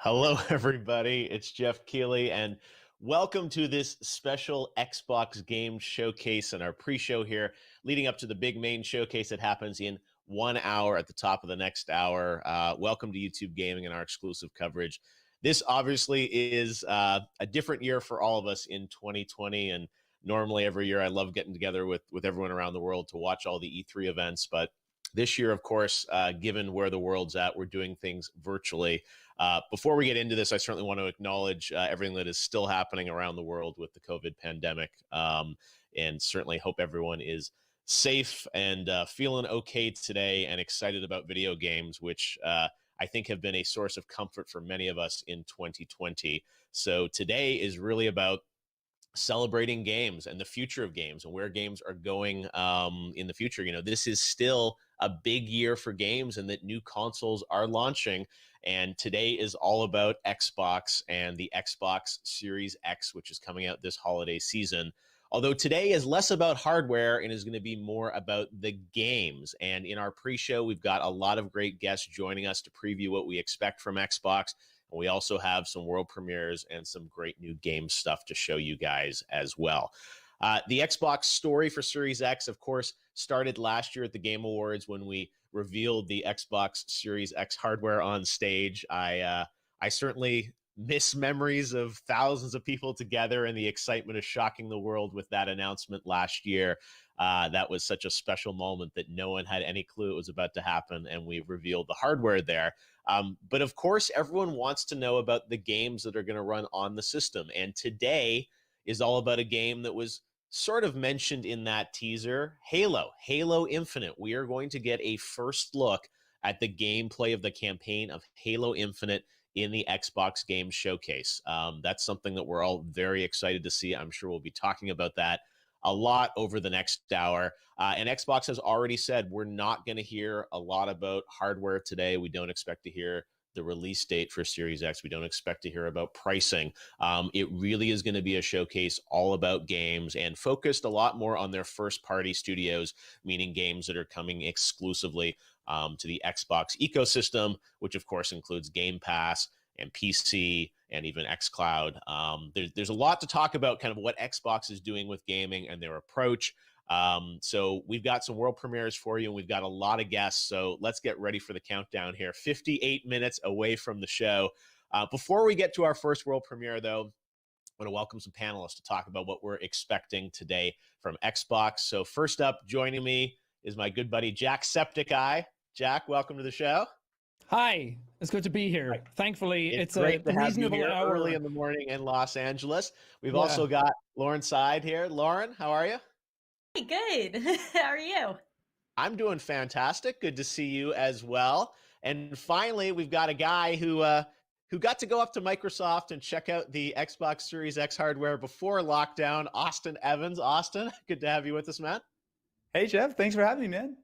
Hello, everybody. It's Jeff Keighley, and welcome to this special Xbox game showcase and our pre-show here, leading up to the big main showcase that happens in 1 hour at the top of the next hour. Welcome to YouTube Gaming and our exclusive coverage. This obviously is a different year for all of us in 2020, and normally every year I love getting together with everyone around the world to watch all the E3 events, but this year, of course, given where the world's at, we're doing things virtually. Before we get into this, I certainly want to acknowledge everything that is still happening around the world with the COVID pandemic, and certainly hope everyone is safe and feeling okay today and excited about video games, which I think have been a source of comfort for many of us in 2020. So today is really about celebrating games and the future of games and where games are going in the future. You know, this is still a big year for games and that new consoles are launching. And today is all about Xbox and the Xbox Series X, which is coming out this holiday season. Although today is less about hardware and is going to be more about the games. And in our pre-show, we've got a lot of great guests joining us to preview what we expect from Xbox. And we also have some world premieres and some great new game stuff to show you guys as well. The Xbox story for Series X, of course, started last year at the Game Awards when we revealed the Xbox Series X hardware on stage. I certainly miss memories of thousands of people together and the excitement of shocking the world with that announcement last year. That was such a special moment that no one had any clue it was about to happen, and we revealed the hardware there. But of course, everyone wants to know about the games that are going to run on the system. And today is all about a game that was sort of mentioned in that teaser, Halo Infinite. We are going to get a first look at the gameplay of the campaign of Halo Infinite in the Xbox Game Showcase. That's something that we're all very excited to see. I'm sure we'll be talking about that a lot over the next hour. And Xbox has already said we're not going to hear a lot about hardware today. We don't expect to hear the release date for Series X. We don't expect to hear about pricing. It really is going to be a showcase all about games and focused a lot more on their first-party studios, meaning games that are coming exclusively to the Xbox ecosystem, which of course includes Game Pass and PC and even xCloud. There's a lot to talk about kind of what Xbox is doing with gaming and their approach. So we've got some world premieres for you, and we've got a lot of guests. So let's get ready for the countdown here. 58 minutes away from the show. Before we get to our first world premiere, though, I want to welcome some panelists to talk about what we're expecting today from Xbox. So first up, joining me is my good buddy, Jack Septiceye. Jack, welcome to the show. Hi, it's good to be here. Hi. Thankfully, it's great a to have reasonable you here hour. Early in the morning in Los Angeles. We've also got Lauren Side here. Lauren, how are you? Hey, good. How are you? I'm doing fantastic. Good to see you as well. And finally, we've got a guy who got to go up to Microsoft and check out the Xbox Series X hardware before lockdown. Austin Evans. Austin, good to have you with us, man. Hey, Jeff. Thanks for having me, man.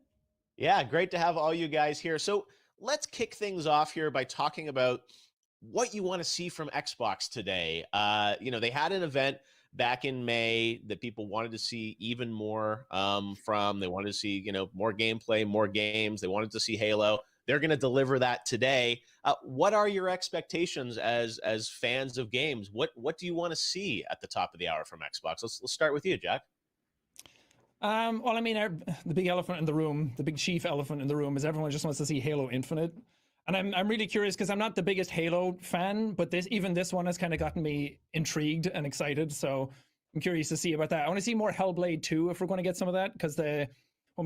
Yeah, great to have all you guys here. So let's kick things off here by talking about what you want to see from Xbox today. They had an event back in May that people wanted to see even more from. They wanted to see, more gameplay, more games. They wanted to see Halo. They're going to deliver that today. What are your expectations as fans of games? What do you want to see at the top of the hour from Xbox? Let's start with you, Jack. Well, I mean, the big elephant in the room, the big chief elephant in the room is everyone just wants to see Halo Infinite. And I'm really curious because I'm not the biggest Halo fan, but this one has kind of gotten me intrigued and excited. So I'm curious to see about that. I want to see more Hellblade 2 if we're going to get some of that, because when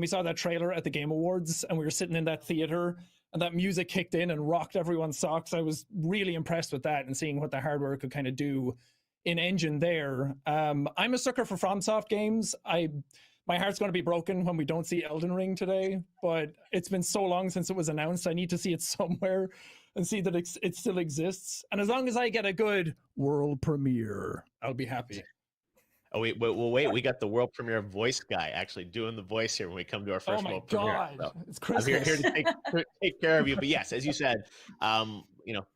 we saw that trailer at the Game Awards and we were sitting in that theater and that music kicked in and rocked everyone's socks, I was really impressed with that and seeing what the hardware could kind of do in engine there. I'm a sucker for FromSoft games. My heart's going to be broken when we don't see Elden Ring today, but it's been so long since it was announced. I need to see it somewhere and see that it still exists. And as long as I get a good world premiere, I'll be happy. Oh, wait. We got the world premiere voice guy actually doing the voice here when we come to our first world premiere. Oh, my God. So it's Christmas. I'm here to take care of you. But yes, as you said,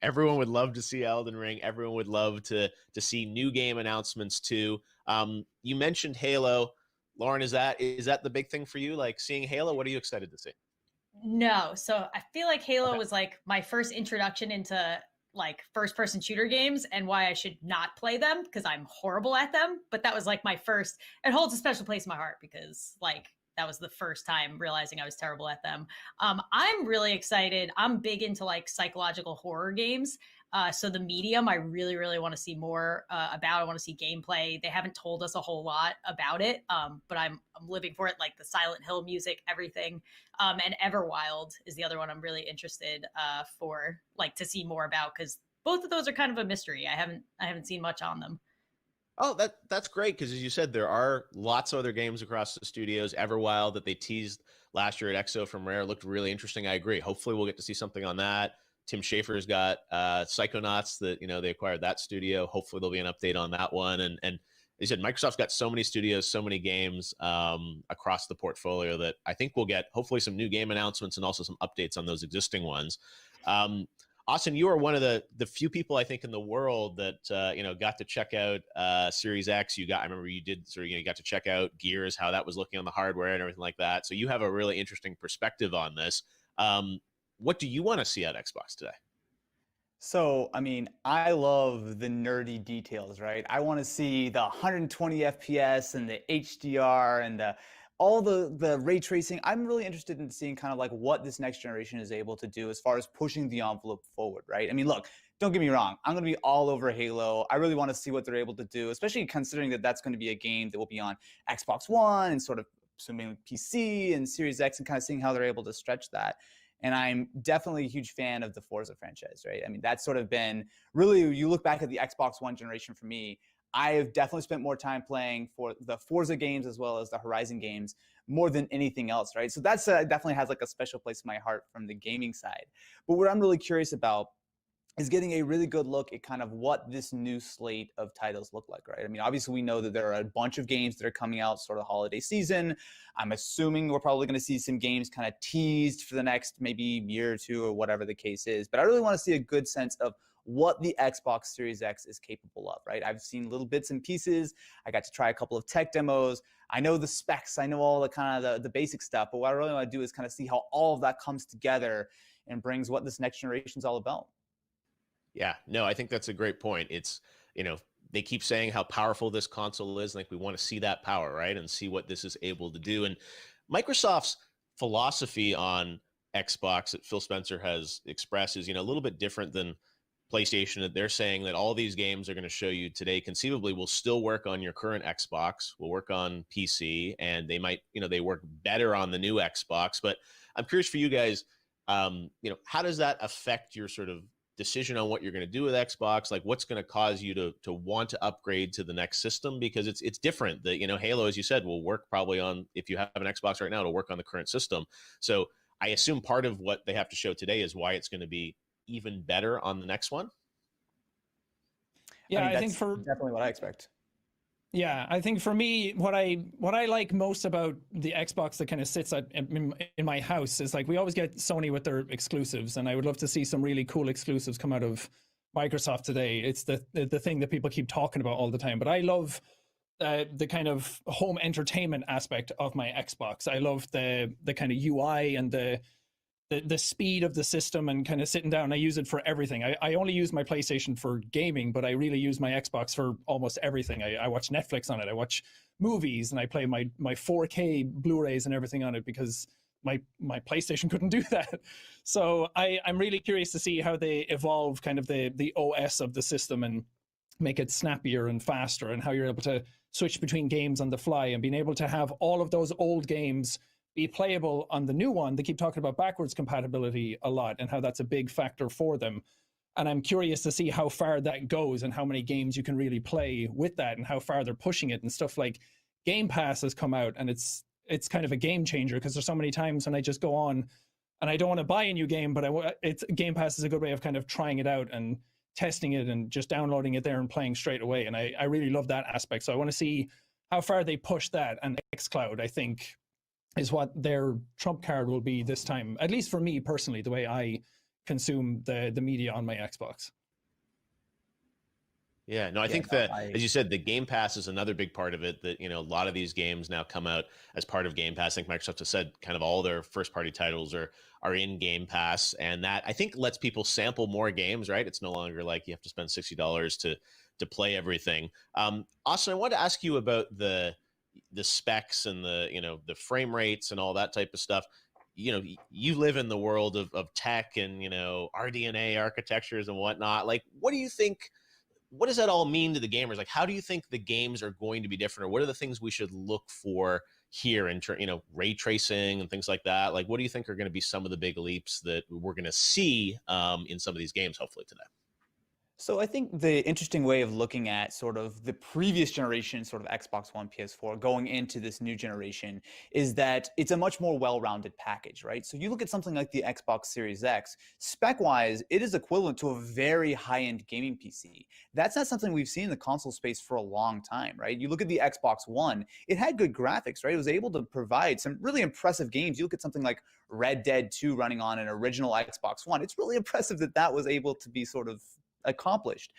everyone would love to see Elden Ring. Everyone would love to see new game announcements too. You mentioned Halo. Lauren, is that the big thing for you? Like seeing Halo? What are you excited to see? No. So I feel like Halo was like my first introduction into like first person shooter games and why I should not play them because I'm horrible at them. But that was like my first, it holds a special place in my heart because like that was the first time realizing I was terrible at them. I'm really excited. I'm big into like psychological horror games. So the medium, I really, really want to see more about. I want to see gameplay. They haven't told us a whole lot about it, but I'm living for it. Like the Silent Hill music, everything, and Everwild is the other one I'm really interested for, like to see more about because both of those are kind of a mystery. I haven't seen much on them. Oh, that's great because as you said, there are lots of other games across the studios. Everwild that they teased last year at EXO from Rare looked really interesting. I agree. Hopefully, we'll get to see something on that. Tim Schafer's got Psychonauts that they acquired that studio. Hopefully, there'll be an update on that one. And they said Microsoft's got so many studios, so many games across the portfolio that I think we'll get hopefully some new game announcements and also some updates on those existing ones. Austin, you are one of the few people I think in the world that got to check out Series X. I remember you did you got to check out Gears, how that was looking on the hardware and everything like that. So you have a really interesting perspective on this. What do you want to see at Xbox today? So, I mean, I love the nerdy details, right? I want to see the 120 FPS and the HDR and all the ray tracing. I'm really interested in seeing kind of like what this next generation is able to do as far as pushing the envelope forward, right? I mean, look, don't get me wrong. I'm going to be all over Halo. I really want to see what they're able to do, especially considering that that's going to be a game that will be on Xbox One and sort of assuming PC and Series X and kind of seeing how they're able to stretch that. And I'm definitely a huge fan of the Forza franchise, right? I mean, that's sort of been really, you look back at the Xbox One generation for me, I have definitely spent more time playing for the Forza games as well as the Horizon games more than anything else, right? So that's definitely has like a special place in my heart from the gaming side. But what I'm really curious about is getting a really good look at kind of what this new slate of titles look like, right? I mean, obviously we know that there are a bunch of games that are coming out sort of holiday season. I'm assuming we're probably going to see some games kind of teased for the next maybe year or two or whatever the case is. But I really want to see a good sense of what the Xbox Series X is capable of, right? I've seen little bits and pieces. I got to try a couple of tech demos. I know the specs. I know all the kind of the basic stuff. But what I really want to do is kind of see how all of that comes together and brings what this next generation is all about. Yeah, no, I think that's a great point. It's, they keep saying how powerful this console is. Like we want to see that power, right? And see what this is able to do. And Microsoft's philosophy on Xbox that Phil Spencer has expressed is, a little bit different than PlayStation. That they're saying that all these games are going to show you today conceivably will still work on your current Xbox, will work on PC, and they might, they work better on the new Xbox. But I'm curious for you guys, how does that affect your sort of decision on what you're going to do with Xbox? Like what's going to cause you to want to upgrade to the next system? Because it's different. That Halo, as you said, will work probably on, if you have an Xbox right now, it'll work on the current system. So I assume part of what they have to show today is why it's going to be even better on the next one. Yeah, I think for definitely what I expect. Yeah, I think for me, what I like most about the Xbox that kind of sits in my house is like we always get Sony with their exclusives, and I would love to see some really cool exclusives come out of Microsoft today. It's the thing that people keep talking about all the time. But I love the kind of home entertainment aspect of my Xbox. I love the kind of UI and the speed of the system and kind of sitting down. I use it for everything. I only use my PlayStation for gaming, but I really use my Xbox for almost everything. I watch Netflix on it. I watch movies, and I play my 4K Blu-rays and everything on it because my PlayStation couldn't do that. So I'm really curious to see how they evolve kind of the OS of the system and make it snappier and faster, and how you're able to switch between games on the fly and being able to have all of those old games be playable on the new one. They keep talking about backwards compatibility a lot and how that's a big factor for them. And I'm curious to see how far that goes and how many games you can really play with that and how far they're pushing it. And stuff like Game Pass has come out, and it's kind of a game changer because there's so many times when I just go on and I don't want to buy a new game, but Game Pass is a good way of kind of trying it out and testing it and just downloading it there and playing straight away. And I really love that aspect. So I want to see how far they push that. And xCloud, I think, is what their trump card will be this time, at least for me personally, the way I consume the media on my Xbox. Yeah, no, I Yeah, think no, that, as you said, the Game Pass is another big part of it. That, a lot of these games now come out as part of Game Pass. I think Microsoft has said kind of all their first party titles are in Game Pass, and that I think lets people sample more games. Right? It's no longer like you have to spend $60 to play everything. Austin, I wanted to ask you about the specs and the frame rates and all that type of stuff. You live in the world of tech and RDNA architectures and whatnot. Like, what do you think? What does that all mean to the gamers? Like, how do you think the games are going to be different, or what are the things we should look for here in ray tracing and things like that? Like, what do you think are going to be some of the big leaps that we're going to see in some of these games, hopefully today? So I think the interesting way of looking at sort of the previous generation, sort of Xbox One, PS4, going into this new generation is that it's a much more well-rounded package, right? So you look at something like the Xbox Series X, spec-wise, it is equivalent to a very high-end gaming PC. That's not something we've seen in the console space for a long time, right? You look at the Xbox One, it had good graphics, right? It was able to provide some really impressive games. You look at something like Red Dead 2 running on an original Xbox One. It's really impressive that that was able to be sort of accomplished.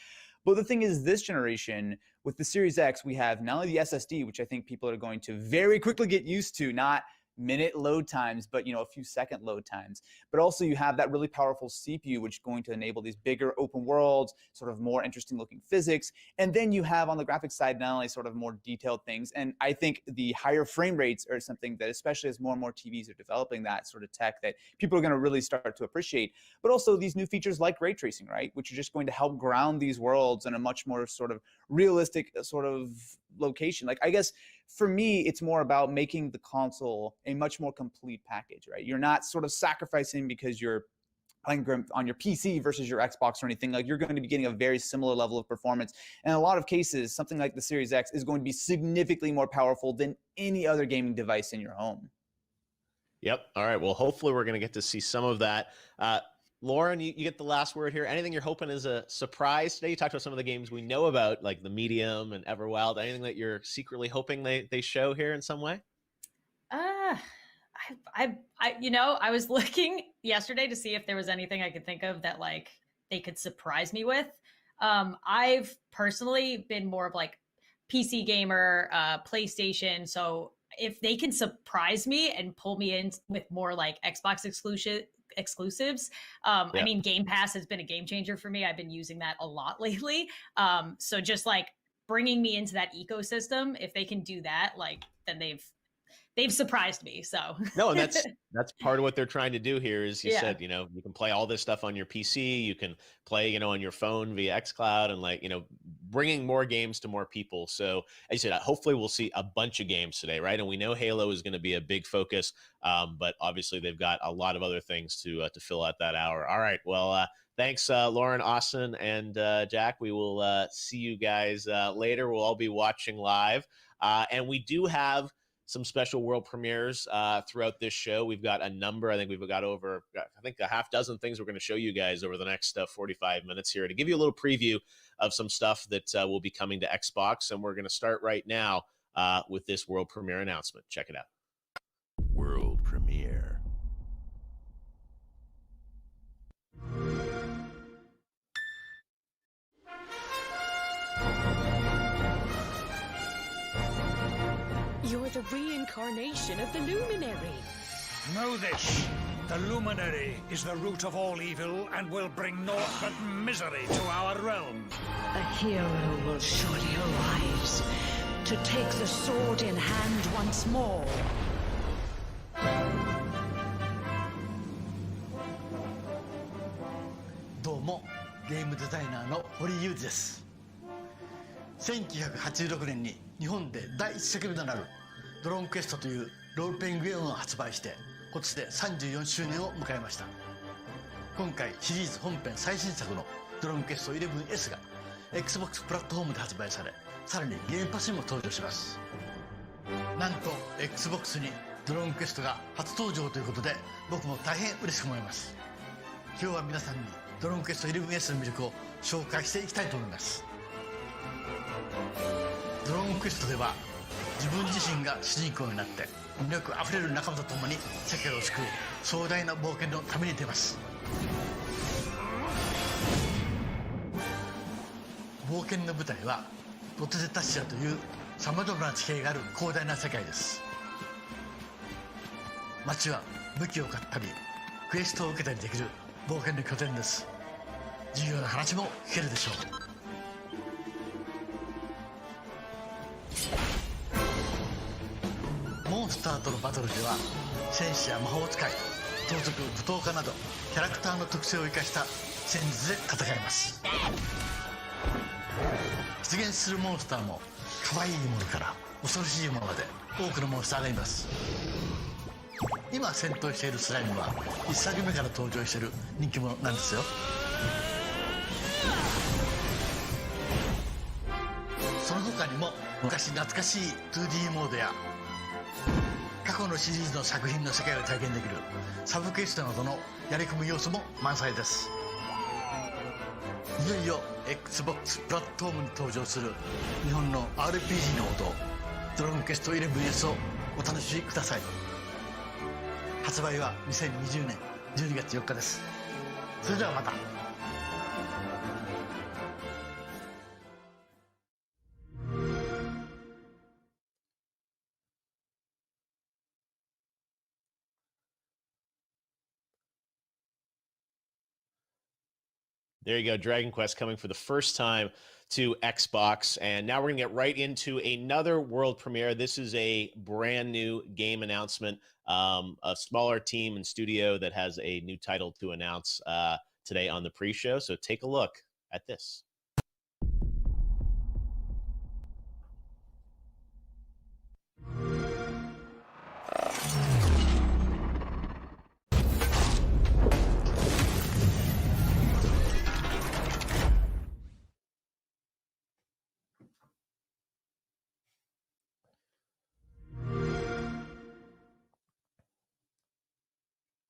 But the thing is, this generation with the Series X, we have not only the SSD, which I think people are going to very quickly get used to, not minute load times, but a few second load times. But also you have that really powerful CPU, which is going to enable these bigger open worlds, sort of more interesting looking physics. And then you have on the graphics side, not only sort of more detailed things. And I think the higher frame rates are something that, especially as more and more TVs are developing that sort of tech, that people are going to really start to appreciate. But also these new features like ray tracing, right? Which are just going to help ground these worlds in a much more sort of realistic sort of location. Like, I guess for me, it's more about making the console a much more complete package, right? You're not sort of sacrificing because you're playing on your PC versus your Xbox or anything. Like, you're going to be getting a very similar level of performance. And in a lot of cases, something like the Series X is going to be significantly more powerful than any other gaming device in your home. Yep. All right. Well, hopefully we're going to get to see some of that. Lauren, you get the last word here. Anything you're hoping is a surprise today? You talked about some of the games we know about, like the Medium and Everwild. Anything that you're secretly hoping they show here in some way? I was looking yesterday to see if there was anything I could think of that like they could surprise me with. I've personally been more of like PC gamer, PlayStation. So if they can surprise me and pull me in with more like Xbox exclusives. I mean, Game Pass has been a game changer for me. I've been using that a lot lately. So just like bringing me into that ecosystem, if they can do that, like then they've surprised me. So no, and that's part of what they're trying to do here. Is you said, you can play all this stuff on your PC, you can play, on your phone via xCloud, and like, bringing more games to more people. So as you said, hopefully we'll see a bunch of games today, right? And we know Halo is going to be a big focus, but obviously they've got a lot of other things to fill out that hour. All right, well, thanks, Lauren, Austin, and Jack. We will see you guys later. We'll all be watching live, and we do have some special world premieres throughout this show. We've got a number. I think we've got a half dozen things we're going to show you guys over the next 45 minutes here to give you a little preview of some stuff that will be coming to Xbox. And we're going to start right now with this world premiere announcement. Check it out. World premiere. You're the reincarnation of the Luminary. Know this. The Luminary is the root of all evil and will bring naught but misery to our realm. A hero will surely arise to take the sword in hand once more. どうもゲームデザイナーの堀裕二です。1986年に日本で第一作目となるドローンクエストというロールプレイングゲームを発売して今年で34周年を迎えました。今回シリーズ本編最新作のドローンクエスト 11S が Xbox プラットフォームで発売され、さらにゲームパスにも登場します。なんと Xbox にドローンクエストが初登場ということで僕も大変嬉しく思います。今日は皆さんにドローンクエスト 11S の魅力を紹介していきたいと思います。ドローンクエストでは自分自身が主人公になって魅力あふれる仲間と共に世界を救う壮大な冒険の旅に出ます。冒冒険の舞台はロトゼタシアというさまざまな地形がある広大な世界です。街は武器を買ったりクエストを受けたりできる冒険の拠点です。重要な話も聞けるでしょう。モンスターとのバトルでは戦士や魔法使い、盗賊、舞踏家などキャラクターの特性を生かした戦術で戦います。出現するモンスターも可愛いものから恐ろしいものまで多くのモンスターがいます。今戦闘しているスライムは1作目から登場している人気者なんですよ。その他にも昔懐かしい 2D モードや過去のシリーズの作品の世界を体験できるサブクエストなどのやり込む要素も満載です。いよいよ XBOX プラットフォームに登場する日本の RPG の王道ドラゴンクエスト 11S をお楽しみください。発売は2020年12月4日です。それではまた。There you go, Dragon Quest coming for the first time to Xbox. And now we're going to get right into another world premiere. This is a brand new game announcement, a smaller team and studio that has a new title to announce today on the pre-show. So take a look at this.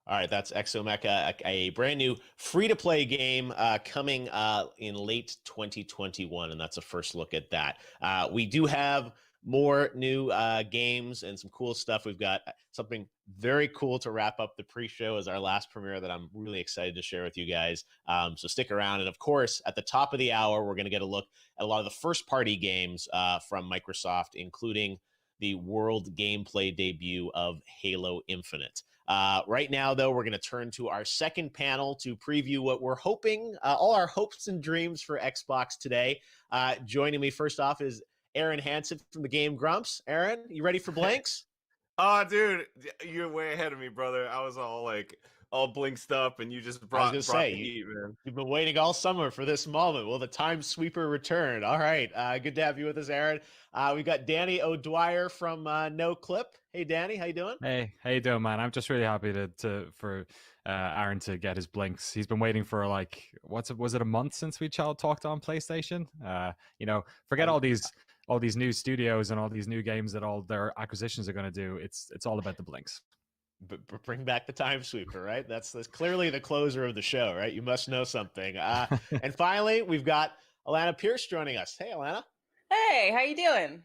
All right, that's Exomecha, a brand new free-to-play game coming in late 2021, and that's a first look at that. We do have more new games and some cool stuff. We've got something very cool to wrap up the pre-show as our last premiere that I'm really excited to share with you guys. So stick around. And of course, at the top of the hour, we're going to get a look at a lot of the first-party games from Microsoft, including the world gameplay debut of Halo Infinite. Right now, though, we're going to turn to our second panel to preview what we're hoping, all our hopes and dreams for Xbox today. Joining me first off is Aaron Hansen from the Game Grumps. Aaron, you ready for Blinks? Oh, dude, you're way ahead of me, brother. I was all blinked up, and you just brought the heat, man. You've been waiting all summer for this moment. Will the time sweeper return? All right, good to have you with us, Aaron. We've got Danny O'Dwyer from No Clip. Hey, Danny, how you doing? Hey, how you doing, man? I'm just really happy for Aaron to get his blinks. He's been waiting for was it a month since we talked on PlayStation? Forget all these new studios and all these new games that all their acquisitions are going to do. It's all about the blinks. But bring back the time sweeper, right? That's clearly the closer of the show, right? You must know something. And finally, we've got Alana Pierce joining us. Hey, Alana. Hey, how you doing?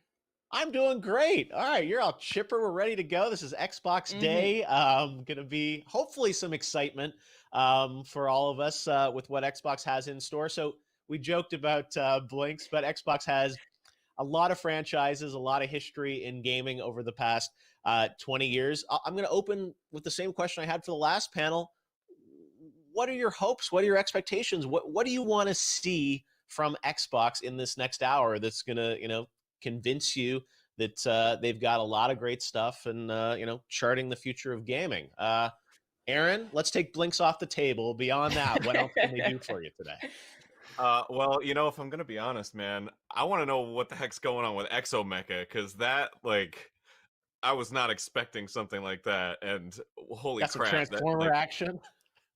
I'm doing great. All right, you're all chipper. We're ready to go. This is Xbox Day. Going to be hopefully some excitement for all of us with what Xbox has in store. So we joked about blinks, but Xbox has a lot of franchises, a lot of history in gaming over the past 20 years. I'm going to open with the same question I had for the last panel. What are your hopes? What are your expectations? What do you want to see from Xbox in this next hour that's going to, convince you that they've got a lot of great stuff and, charting the future of gaming? Aaron, let's take blinks off the table. Beyond that, what else can they do for you today? Well, if I'm going to be honest, man, I want to know what the heck's going on with Exomecha, because that, I was not expecting something like that, and holy That's crap. Some Transformer action?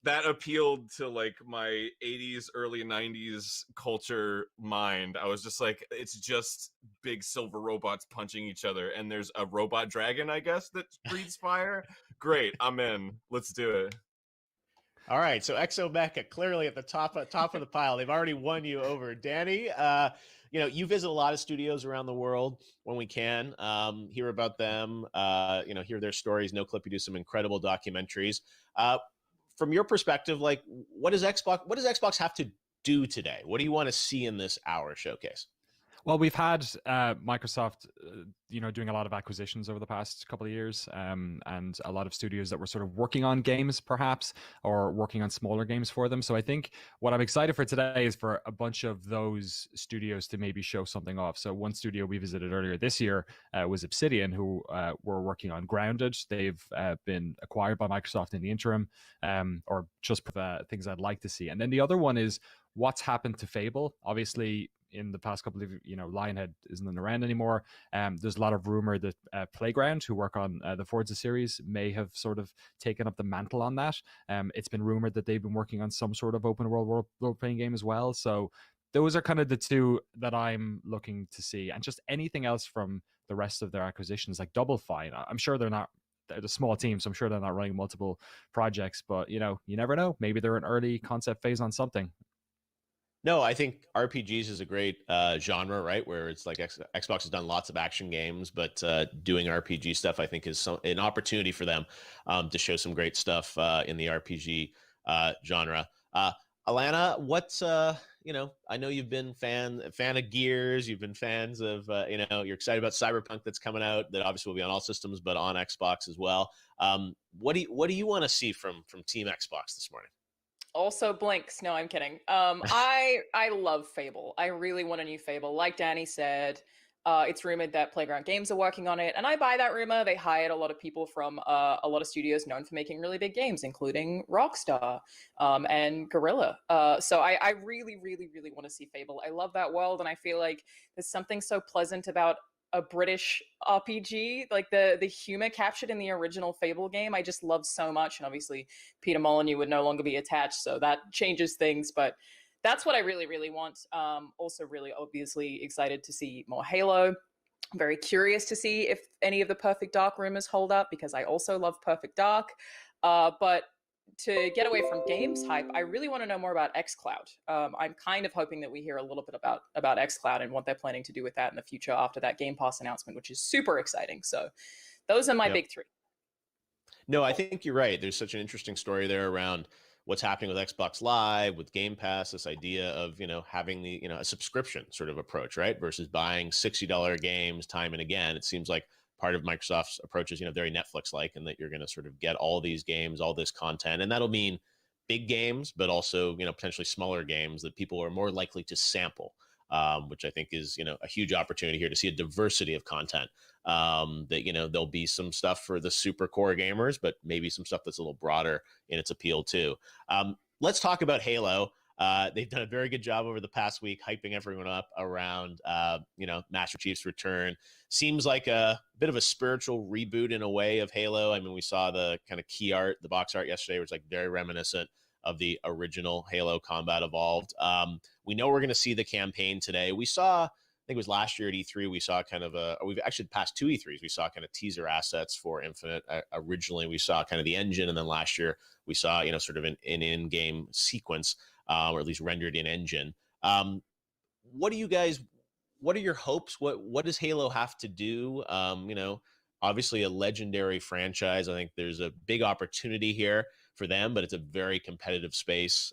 That appealed to, my 80s, early 90s culture mind. I was just like, it's just big silver robots punching each other, and there's a robot dragon, I guess, that breathes fire. Great, I'm in. Let's do it. All right, so Exomecha clearly at the top of the pile. They've already won you over, Danny. You visit a lot of studios around the world when we can. Hear about them. Hear their stories. No Clip, you do some incredible documentaries. From your perspective, what does Xbox have to do today? What do you want to see in this hour showcase? Well, we've had Microsoft, doing a lot of acquisitions over the past couple of years, and a lot of studios that were sort of working on games, perhaps, or working on smaller games for them. So I think what I'm excited for today is for a bunch of those studios to maybe show something off. So one studio we visited earlier this year was Obsidian, who were working on Grounded. They've been acquired by Microsoft in the interim, or just things I'd like to see. And then the other one is what's happened to Fable. Obviously, in the past couple of, Lionhead isn't around anymore. There's a lot of rumor that Playground, who work on the Forza series, may have sort of taken up the mantle on that. It's been rumored that they've been working on some sort of open world role-playing game as well. So those are kind of the two that I'm looking to see. And just anything else from the rest of their acquisitions, like Double Fine. I'm sure they're a small team, so I'm sure they're not running multiple projects, but you never know. Maybe they're an early concept phase on something. No, I think RPGs is a great genre, right? Where it's like Xbox has done lots of action games, but doing RPG stuff, I think, is an opportunity for them to show some great stuff in the RPG genre. Alana, what's I know you've been fan of Gears, you've been fans of you're excited about Cyberpunk that's coming out, that obviously will be on all systems, but on Xbox as well. What do you want to see from Team Xbox this morning? Also blinks. No, I'm kidding. I love Fable. I really want a new Fable. Like Danny said, it's rumored that Playground Games are working on it, and I buy that rumor. They hired a lot of people from a lot of studios known for making really big games, including Rockstar and Guerrilla. So I really, really, really want to see Fable. I love that world, and I feel like there's something so pleasant about a British RPG, like the humor captured in the original Fable game, I just love so much. And obviously Peter Molyneux would no longer be attached, so that changes things, but that's what I really, really want. Also really obviously excited to see more Halo. I'm very curious to see if any of the Perfect Dark rumors hold up, because I also love Perfect Dark. But to get away from games hype, I really want to know more about xCloud. I'm kind of hoping that we hear a little bit about xCloud and what they're planning to do with that in the future after that Game Pass announcement, which is super exciting. So those are my big three. No, I think you're right. There's such an interesting story there around what's happening with Xbox Live, with Game Pass, this idea of, having the, a subscription sort of approach, right? Versus buying $60 games time and again. It seems like part of Microsoft's approach is, very Netflix-like, and that you're going to sort of get all these games, all this content, and that'll mean big games, but also, potentially smaller games that people are more likely to sample, which I think is, a huge opportunity here to see a diversity of content. That, there'll be some stuff for the super core gamers, but maybe some stuff that's a little broader in its appeal too. Let's talk about Halo. They've done a very good job over the past week hyping everyone up around, Master Chief's return. Seems like a bit of a spiritual reboot in a way of Halo. I mean, we saw the kind of key art, the box art yesterday, which was like very reminiscent of the original Halo Combat Evolved. We know we're going to see the campaign today. We saw, I think it was last year at E3, we saw kind of we've actually past two E3s, we saw kind of teaser assets for Infinite. Originally, we saw kind of the engine, and then last year we saw, sort of an in-game sequence, or at least rendered in engine. What are your hopes? What does Halo have to do? Obviously a legendary franchise. I think there's a big opportunity here for them, but it's a very competitive space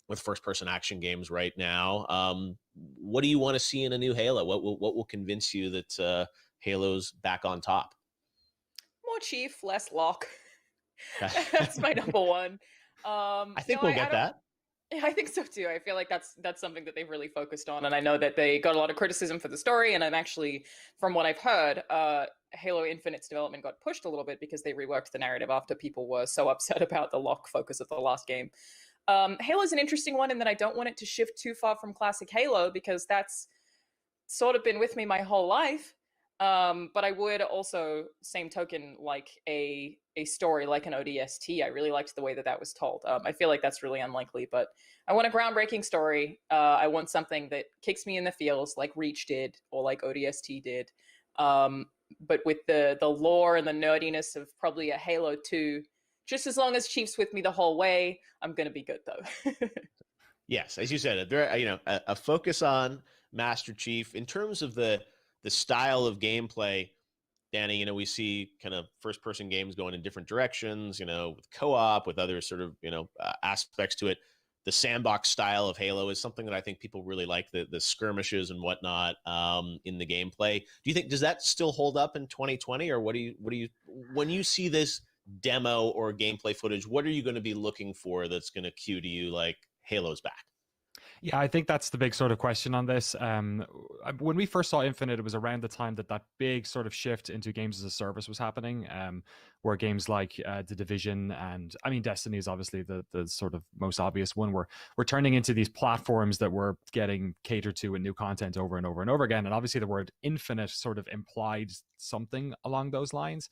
with first-person action games right now. What do you want to see in a new Halo? What will convince you that Halo's back on top? More Chief, less Locke. That's my number one. I think we'll get that. Yeah, I think so too. I feel like that's something that they've really focused on, and I know that they got a lot of criticism for the story. And I'm actually, from what I've heard, Halo Infinite's development got pushed a little bit because they reworked the narrative after people were so upset about the Locke focus of the last game. Halo's an interesting one in that I don't want it to shift too far from classic Halo, because that's sort of been with me my whole life. But I would also, same token, like a story like an ODST. I really liked the way that was told. I feel like that's really unlikely, but I want a groundbreaking story. I want something that kicks me in the feels like Reach did, or like ODST did. But with the lore and the nerdiness of probably a Halo 2, just as long as Chief's with me the whole way, I'm going to be good though. Yes, as you said, a focus on Master Chief in terms of the style of gameplay. Danny, we see kind of first-person games going in different directions, with co-op, with other sort of, aspects to it. the sandbox style of Halo is something that I think people really like, the skirmishes and whatnot in the gameplay. Do you think, does that still hold up in 2020, or what do you when you see this demo or gameplay footage, what are you going to be looking for that's going to cue to you like Halo's back? Yeah, I think that's the big sort of question on this. When we first saw Infinite, it was around the time that big sort of shift into games as a service was happening, where games like The Division and, I mean, Destiny is obviously the sort of most obvious one. We're turning into these platforms that we're getting catered to with new content over and over and over again. And obviously the word Infinite sort of implied something along those lines.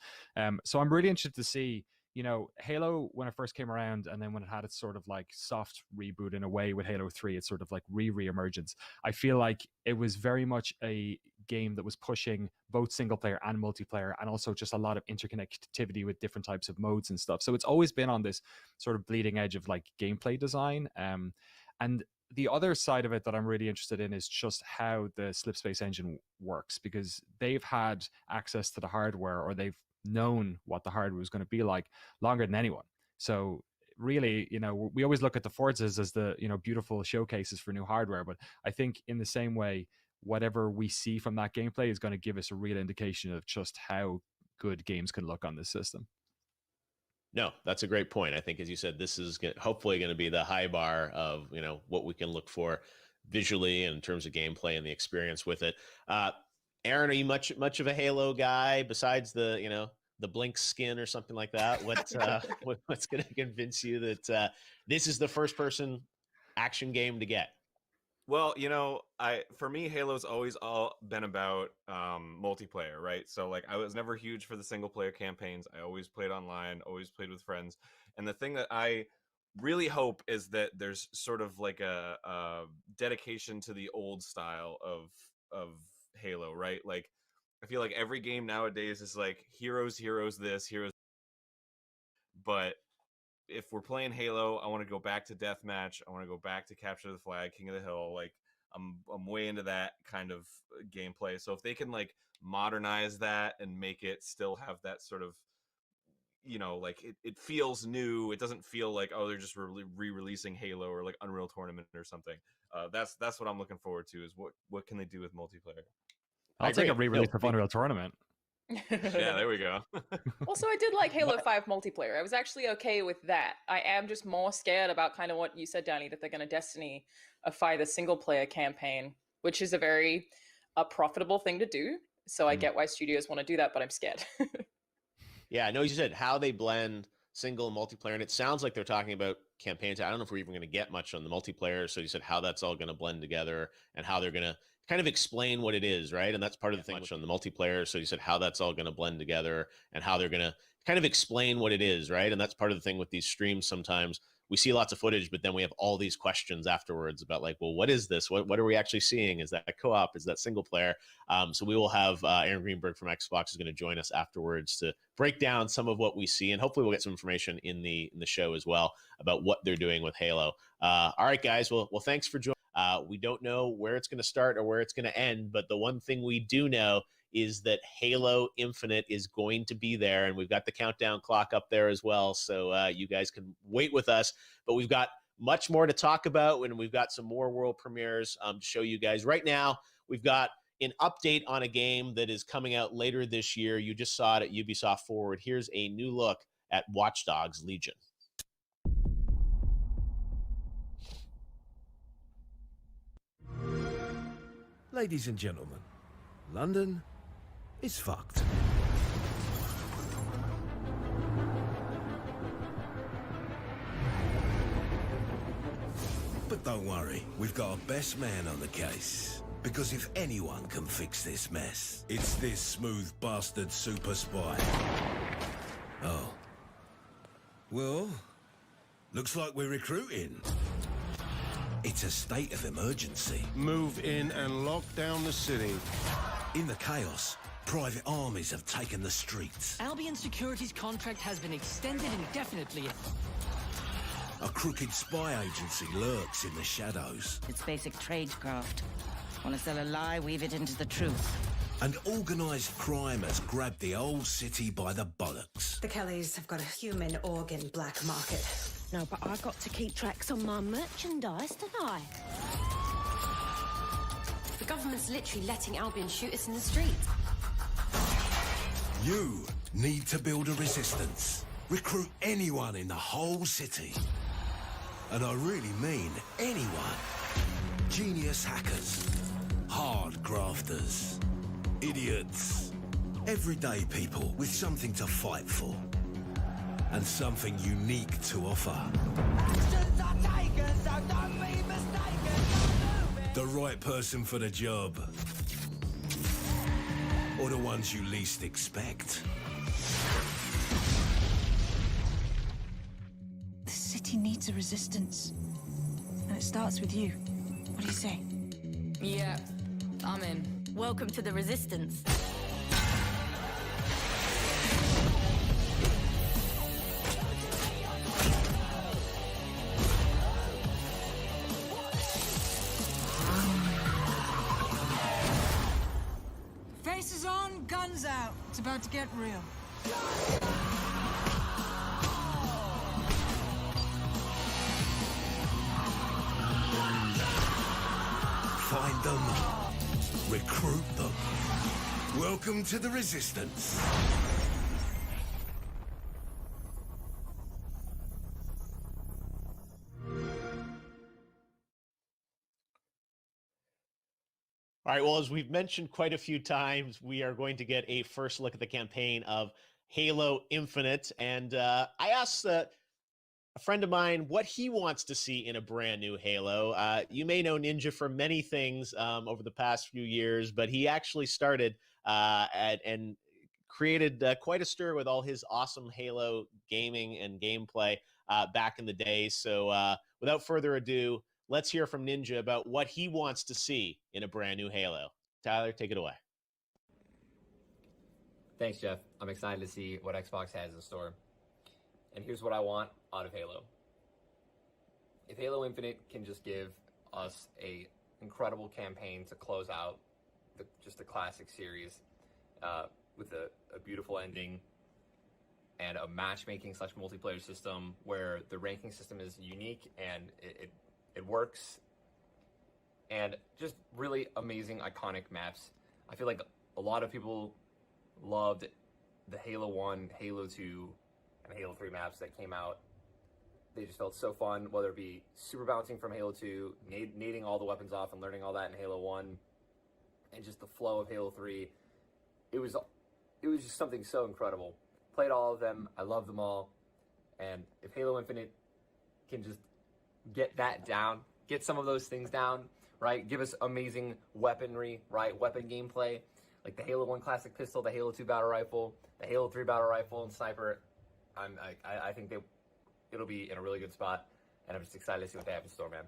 So I'm really interested to see, you know, Halo, when it first came around, and then when it had its sort of like soft reboot in a way with Halo 3, it's sort of like re-emergence. I feel like it was very much a game that was pushing both single player and multiplayer, and also just a lot of interconnectivity with different types of modes and stuff. So it's always been on this sort of bleeding edge of like gameplay design. And the other side of it that I'm really interested in is just how the Slipspace engine works, because they've had access to the hardware, or they've known what the hardware was going to be like longer than anyone. So really, you know, we always look at the Forzas as the, you know, beautiful showcases for new hardware, but I think in the same way, whatever we see from that gameplay is going to give us a real indication of just how good games can look on this system. No, that's a great point. I think, as you said, this is hopefully going to be the high bar of, you know, what we can look for visually and in terms of gameplay and the experience with it. Aaron, are you much of a Halo guy besides the, you know, the Blink skin or something like that? What's going to convince you that this is the first person action game to get? Well, you know, for me, Halo's always all been about multiplayer, right? So like, I was never huge for the single player campaigns. I always played online, always played with friends. And the thing that I really hope is that there's sort of like a dedication to the old style of Halo, right? Like, I feel like every game nowadays is like heroes this, heroes. But if we're playing Halo, I want to go back to deathmatch. I want to go back to capture the flag, King of the Hill. Like, I'm way into that kind of gameplay. So if they can like modernize that and make it still have that sort of, you know, like it feels new. It doesn't feel like, oh, they're just re-releasing Halo or like Unreal Tournament or something. That's what I'm looking forward to, is what can they do with multiplayer. I'll take a re-release of Unreal Tournament. Yeah, there we go. Also, I did like Halo 5 multiplayer. I was actually okay with that. I am just more scared about kind of what you said, Danny, that they're going to Destiny-ify the single-player campaign, which is a very profitable thing to do. So I get why studios want to do that, but I'm scared. Yeah, I know you said how they blend single and multiplayer, and it sounds like they're talking about campaigns. I don't know if we're even going to get much on the multiplayer. So you said how that's all going to blend together and how they're going to kind of explain what it is, right? And that's part of the thing on the multiplayer. So you said how that's all going to blend together and how they're going to kind of explain what it is, right? And that's part of the thing with these streams. Sometimes we see lots of footage, but then we have all these questions afterwards about like, well, what is this? What are we actually seeing? Is that a co-op? Is that single player? So we will have Aaron Greenberg from Xbox is going to join us afterwards to break down some of what we see, and hopefully we'll get some information in the show as well about what they're doing with Halo. All right, guys. Well, thanks for joining. We don't know where it's going to start or where it's going to end, but the one thing we do know is that Halo Infinite is going to be there, and we've got the countdown clock up there as well, so you guys can wait with us. But we've got much more to talk about, and we've got some more world premieres to show you guys. Right now, we've got an update on a game that is coming out later this year. You just saw it at Ubisoft Forward. Here's a new look at Watch Dogs Legion. Ladies and gentlemen, London is fucked. But don't worry, we've got our best man on the case. Because if anyone can fix this mess, it's this smooth bastard super spy. Oh. Well, looks like we're recruiting. It's a state of emergency. Move in and lock down the city. In the chaos, private armies have taken the streets. Albion Security's contract has been extended indefinitely. A crooked spy agency lurks in the shadows. It's basic tradecraft. Want to sell a lie, weave it into the truth. And organised crime has grabbed the old city by the bollocks. The Kellys have got a human organ black market. No, but I got to keep tracks on my merchandise, don't I? The government's literally letting Albion shoot us in the street. You need to build a resistance. Recruit anyone in the whole city. And I really mean anyone. Genius hackers, hard grafters, idiots, everyday people with something to fight for. And something unique to offer. The right person for the job. Or the ones you least expect. The city needs a resistance. And it starts with you. What do you say? Yeah, I'm in. Welcome to the resistance. Faces on, guns out. It's about to get real. Find them. Recruit them. Welcome to the resistance. All right, well, as we've mentioned quite a few times, we are going to get a first look at the campaign of Halo Infinite. And I asked a friend of mine what he wants to see in a brand new Halo. You may know Ninja for many things over the past few years, but he actually started and created quite a stir with all his awesome Halo gaming and gameplay back in the day. So without further ado, let's hear from Ninja about what he wants to see in a brand new Halo. Tyler, take it away. Thanks, Jeff. I'm excited to see what Xbox has in store. And here's what I want out of Halo. If Halo Infinite can just give us a incredible campaign to close out just the classic series with a beautiful ending and a matchmaking / multiplayer system where the ranking system is unique and it works, and just really amazing, iconic maps. I feel like a lot of people loved the Halo 1, Halo 2, and Halo 3 maps that came out. They just felt so fun, whether it be super bouncing from Halo 2, nading all the weapons off and learning all that in Halo 1, and just the flow of Halo 3. It was just something so incredible. Played all of them, I love them all, and if Halo Infinite can just get that down, get some of those things down, right? Give us amazing weaponry, right? Weapon gameplay, like the Halo 1 classic pistol, the Halo 2 battle rifle, the Halo 3 battle rifle and sniper. I think it'll be in a really good spot, and I'm just excited to see what they have in store, man.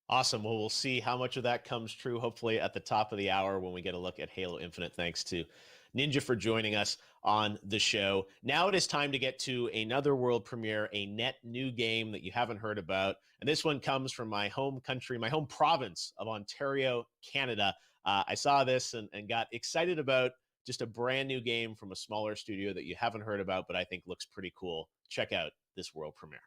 Awesome. Well, we'll see how much of that comes true, hopefully at the top of the hour when we get a look at Halo Infinite. Thanks to Ninja for joining us on the show. Now it is time to get to another world premiere, a net new game that you haven't heard about. And this one comes from my home country, my home province of Ontario, Canada. I saw this and got excited about just a brand new game from a smaller studio that you haven't heard about, but I think looks pretty cool. Check out this world premiere.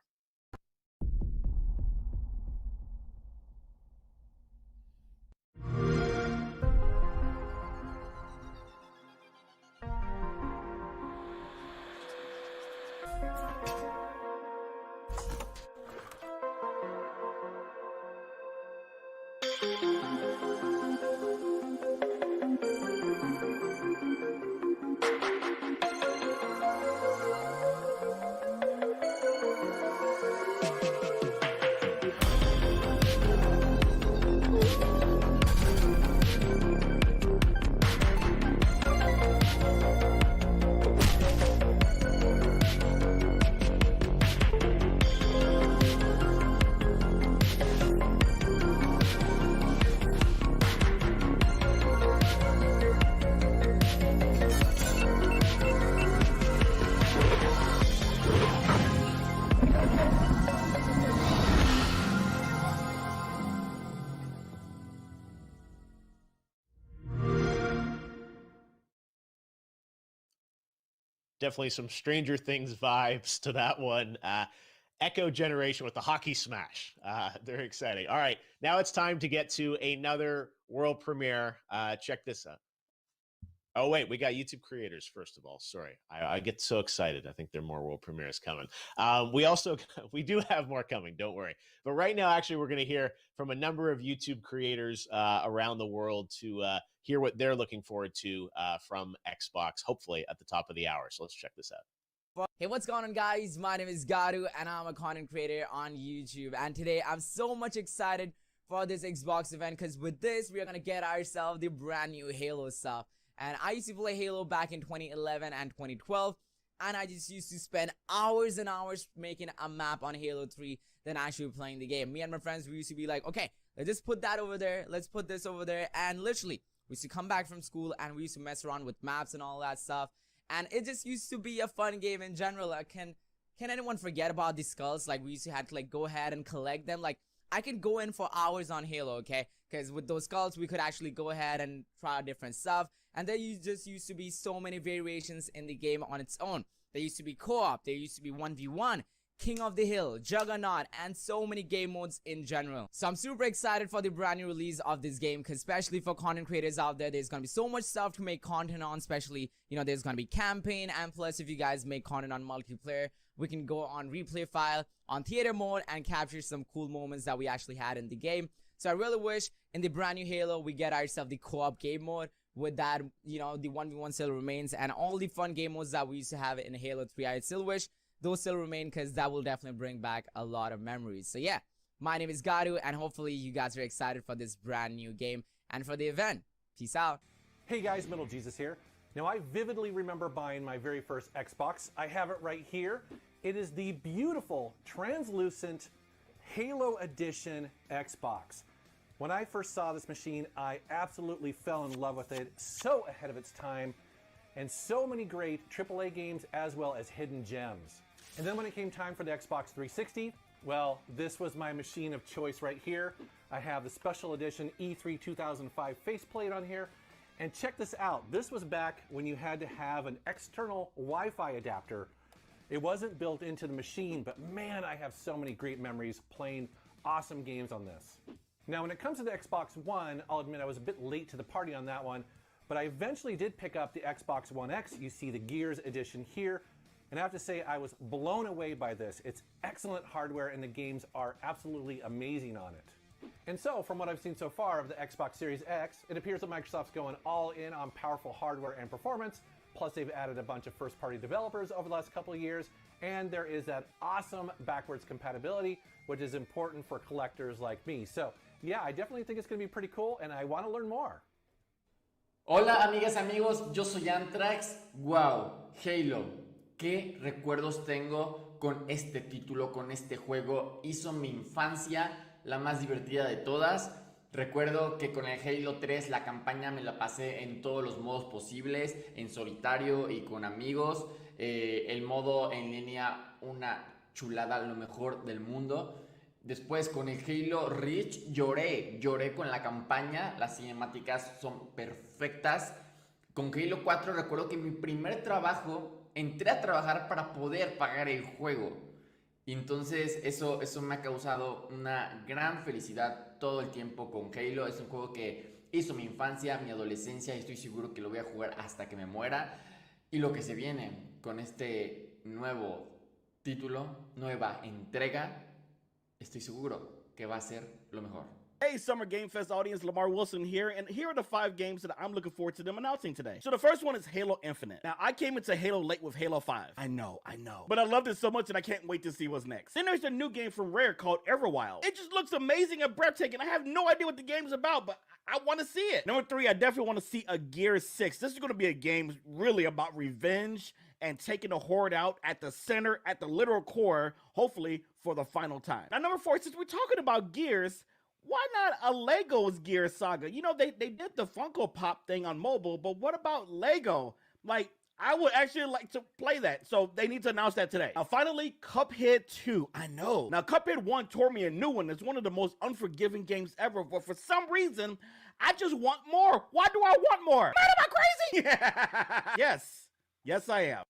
Definitely some Stranger Things vibes to that one. Echo Generation with the hockey smash. They're exciting. All right, now it's time to get to another world premiere. Check this out. Oh, wait, we got YouTube creators, first of all. Sorry. I get so excited. I think there are more world premieres coming. We do have more coming, don't worry. But right now, actually, we're going to hear from a number of YouTube creators around the world to hear what they're looking forward to from Xbox, hopefully at the top of the hour. So let's check this out. Hey, what's going on, guys? My name is Garu, and I'm a content creator on YouTube. And today, I'm so much excited for this Xbox event, because with this, we're going to get ourselves the brand new Halo stuff. And I used to play Halo back in 2011 and 2012, and I just used to spend hours and hours making a map on Halo 3 than actually playing the game. Me and my friends, we used to be like, okay, let's just put that over there, let's put this over there, and literally, we used to come back from school, and we used to mess around with maps and all that stuff, and it just used to be a fun game in general. Can anyone forget about the skulls? Like, we used to have to, like, go ahead and collect them. Like, I could go in for hours on Halo, okay? Because with those skulls, we could actually go ahead and try out different stuff. And there just used to be so many variations in the game on its own. There used to be co-op, there used to be 1v1, King of the Hill, Juggernaut, and so many game modes in general. So I'm super excited for the brand new release of this game, because especially for content creators out there, there's gonna be so much stuff to make content on. Especially, you know, there's gonna be campaign, and plus if you guys make content on multiplayer, we can go on replay file, on theater mode, and capture some cool moments that we actually had in the game. So I really wish in the brand new Halo, we get ourselves the co-op game mode. With that, you know, the 1v1 still remains, and all the fun game modes that we used to have in Halo 3, I still wish those still remain, because that will definitely bring back a lot of memories. So yeah, my name is Garu, and hopefully you guys are excited for this brand new game and for the event. Peace out. Hey guys, Middle Jesus here. Now, I vividly remember buying my very first Xbox. I have it right here. It is the beautiful, translucent Halo Edition Xbox. When I first saw this machine, I absolutely fell in love with it. So ahead of its time, and so many great AAA games as well as hidden gems. And then when it came time for the Xbox 360, well, this was my machine of choice right here. I have the special edition E3 2005 faceplate on here. And check this out. This was back when you had to have an external Wi-Fi adapter. It wasn't built into the machine, but man, I have so many great memories playing awesome games on this. Now, when it comes to the Xbox One, I'll admit I was a bit late to the party on that one, but I eventually did pick up the Xbox One X. You see the Gears edition here, and I have to say I was blown away by this. It's excellent hardware, and the games are absolutely amazing on it. And so, from what I've seen so far of the Xbox Series X, it appears that Microsoft's going all in on powerful hardware and performance, plus they've added a bunch of first-party developers over the last couple of years, and there is that awesome backwards compatibility, which is important for collectors like me. So, yeah, I definitely think it's going to be pretty cool, and I want to learn more. Hola amigas, amigos, yo soy Antrax. Wow, Halo, qué recuerdos tengo con este título, con este juego. Hizo mi infancia la más divertida de todas. Recuerdo que con el Halo 3 la campaña me la pasé en todos los modos posibles, en solitario y con amigos. El modo en línea, una chulada, lo mejor del mundo. Después con el Halo Reach lloré con la campaña, las cinemáticas son perfectas. Con Halo 4 recuerdo que en mi primer trabajo entré a trabajar para poder pagar el juego. Y entonces eso me ha causado una gran felicidad todo el tiempo con Halo. Es un juego que hizo mi infancia, mi adolescencia, y estoy seguro que lo voy a jugar hasta que me muera. Y lo que se viene con este nuevo título, nueva entrega, estoy seguro que va a ser lo mejor. Hey, Summer Game Fest audience, Lamar Wilson here, and here are the 5 games that I'm looking forward to them announcing today. So the first one is Halo Infinite. Now, I came into Halo late with Halo 5. I know. But I loved it so much and I can't wait to see what's next. Then there's a new game from Rare called Everwild. It just looks amazing and breathtaking. I have no idea what the game's about, but I want to see it. Number 3, I definitely want to see a Gears 6. This is going to be a game really about revenge and taking the Horde out at the center, at the literal core, hopefully for the final time. Now, number 4, since we're talking about Gears, why not a Lego's Gears Saga? You know, they did the Funko Pop thing on mobile, but what about Lego? Like, I would actually like to play that, so they need to announce that today. Now, finally, Cuphead 2. I know. Now, Cuphead 1 tore me a new one. It's one of the most unforgiving games ever, but for some reason, I just want more. Why do I want more? Man, am I crazy? Yes, I am.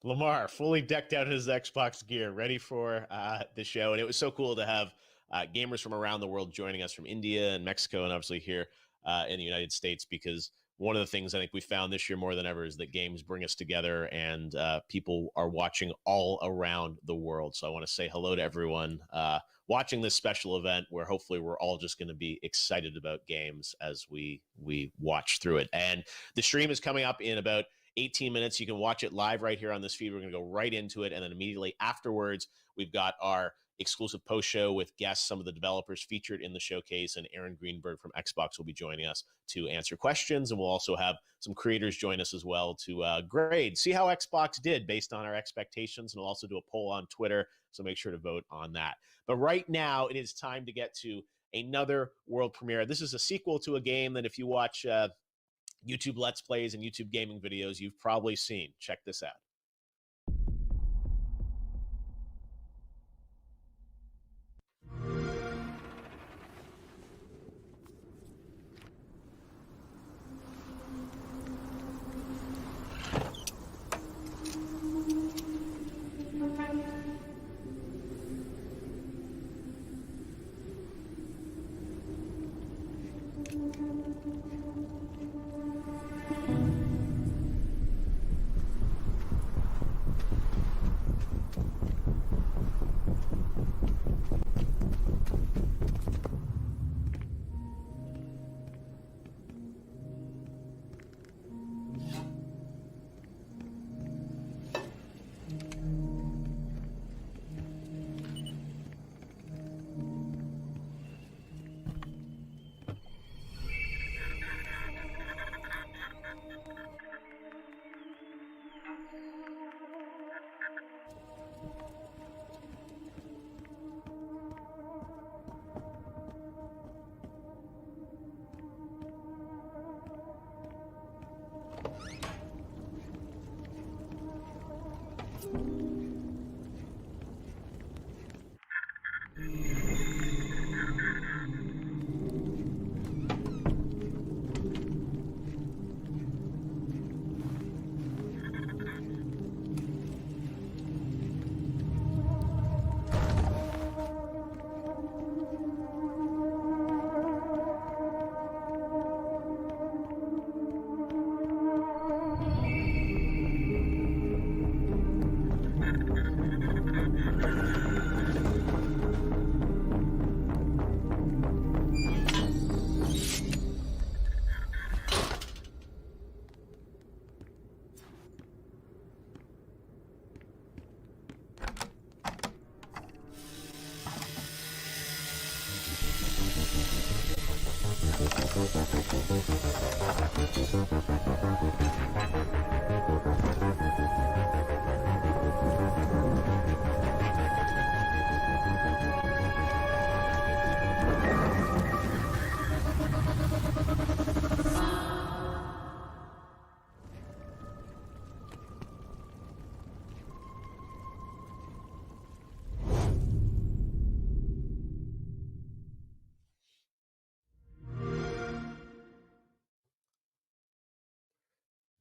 Lamar, fully decked out in his Xbox gear, ready for the show. And it was so cool to have gamers from around the world joining us, from India and Mexico, and obviously here in the United States, because one of the things I think we found this year more than ever is that games bring us together, and people are watching all around the world. So I want to say hello to everyone watching this special event, where hopefully we're all just going to be excited about games as we watch through it. And the stream is coming up in about 18 minutes. You can watch it live right here on this feed. We're going to go right into it. And then immediately afterwards, we've got our exclusive post show with guests, some of the developers featured in the showcase, and Aaron Greenberg from Xbox will be joining us to answer questions. And we'll also have some creators join us as well to grade, see how Xbox did based on our expectations. And we'll also do a poll on Twitter, so make sure to vote on that. But right now, it is time to get to another world premiere. This is a sequel to a game that if you watch YouTube Let's Plays and YouTube gaming videos, you've probably seen. Check this out.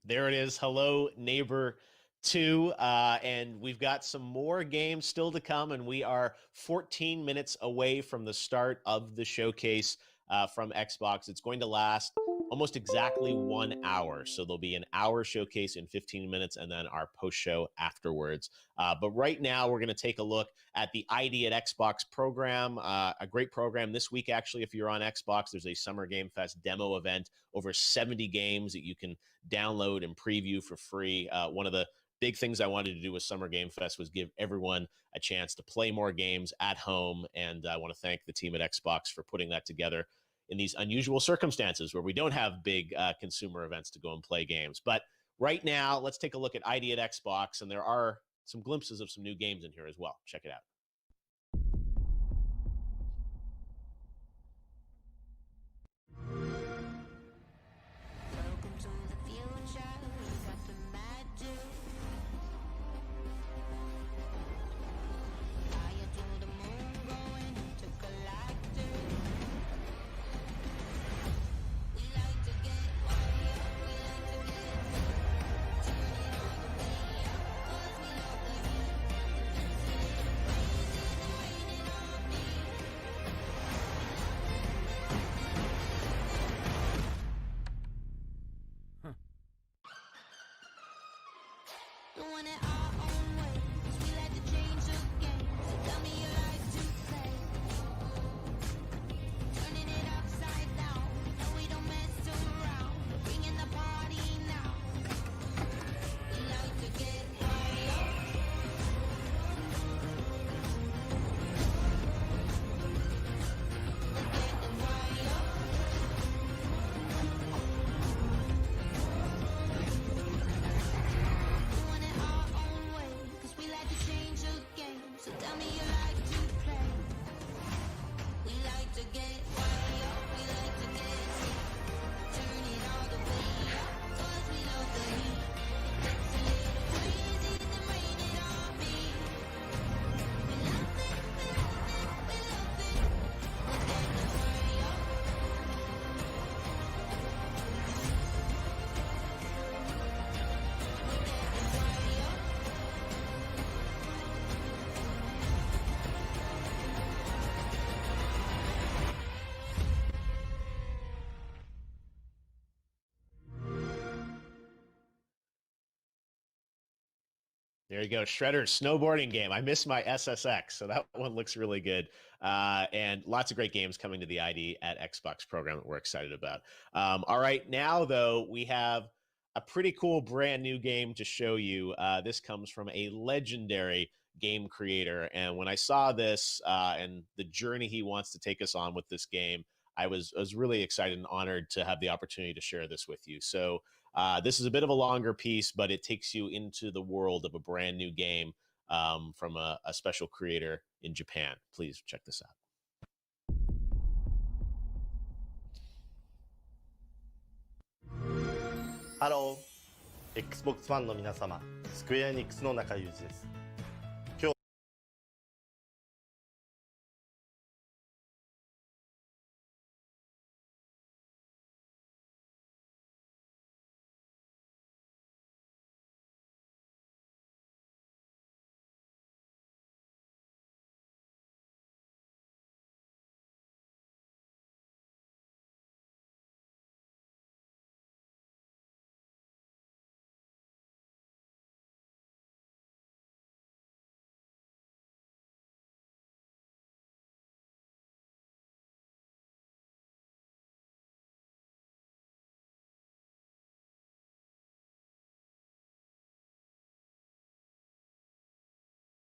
There it is. Hello, Neighbor 2. And we've got some more games still to come, and we are 14 minutes away from the start of the showcase from Xbox. It's going to last almost exactly 1 hour. So there'll be an hour showcase in 15 minutes and then our post show afterwards. But right now, we're going to take a look at the ID at Xbox program, a great program this week. Actually, if you're on Xbox, there's a Summer Game Fest demo event, over 70 games that you can download and preview for free. One of the big things I wanted to do with Summer Game Fest was give everyone a chance to play more games at home. And I want to thank the team at Xbox for putting that together in these unusual circumstances where we don't have big consumer events to go and play games. But right now, let's take a look at ID at Xbox, and there are some glimpses of some new games in here as well. Check it out. There you go, Shredder's snowboarding game. I miss my SSX, so that one looks really good. And lots of great games coming to the ID at Xbox program that we're excited about. All right, now, though, we have a pretty cool brand new game to show you. This comes from a legendary game creator. And when I saw this and the journey he wants to take us on with this game, I was really excited and honored to have the opportunity to share this with you. So this is a bit of a longer piece, but it takes you into the world of a brand new game from a special creator in Japan. Please check this out. ハロー Xbox ファンの皆様、スクエアエニックスの中裕二です。今日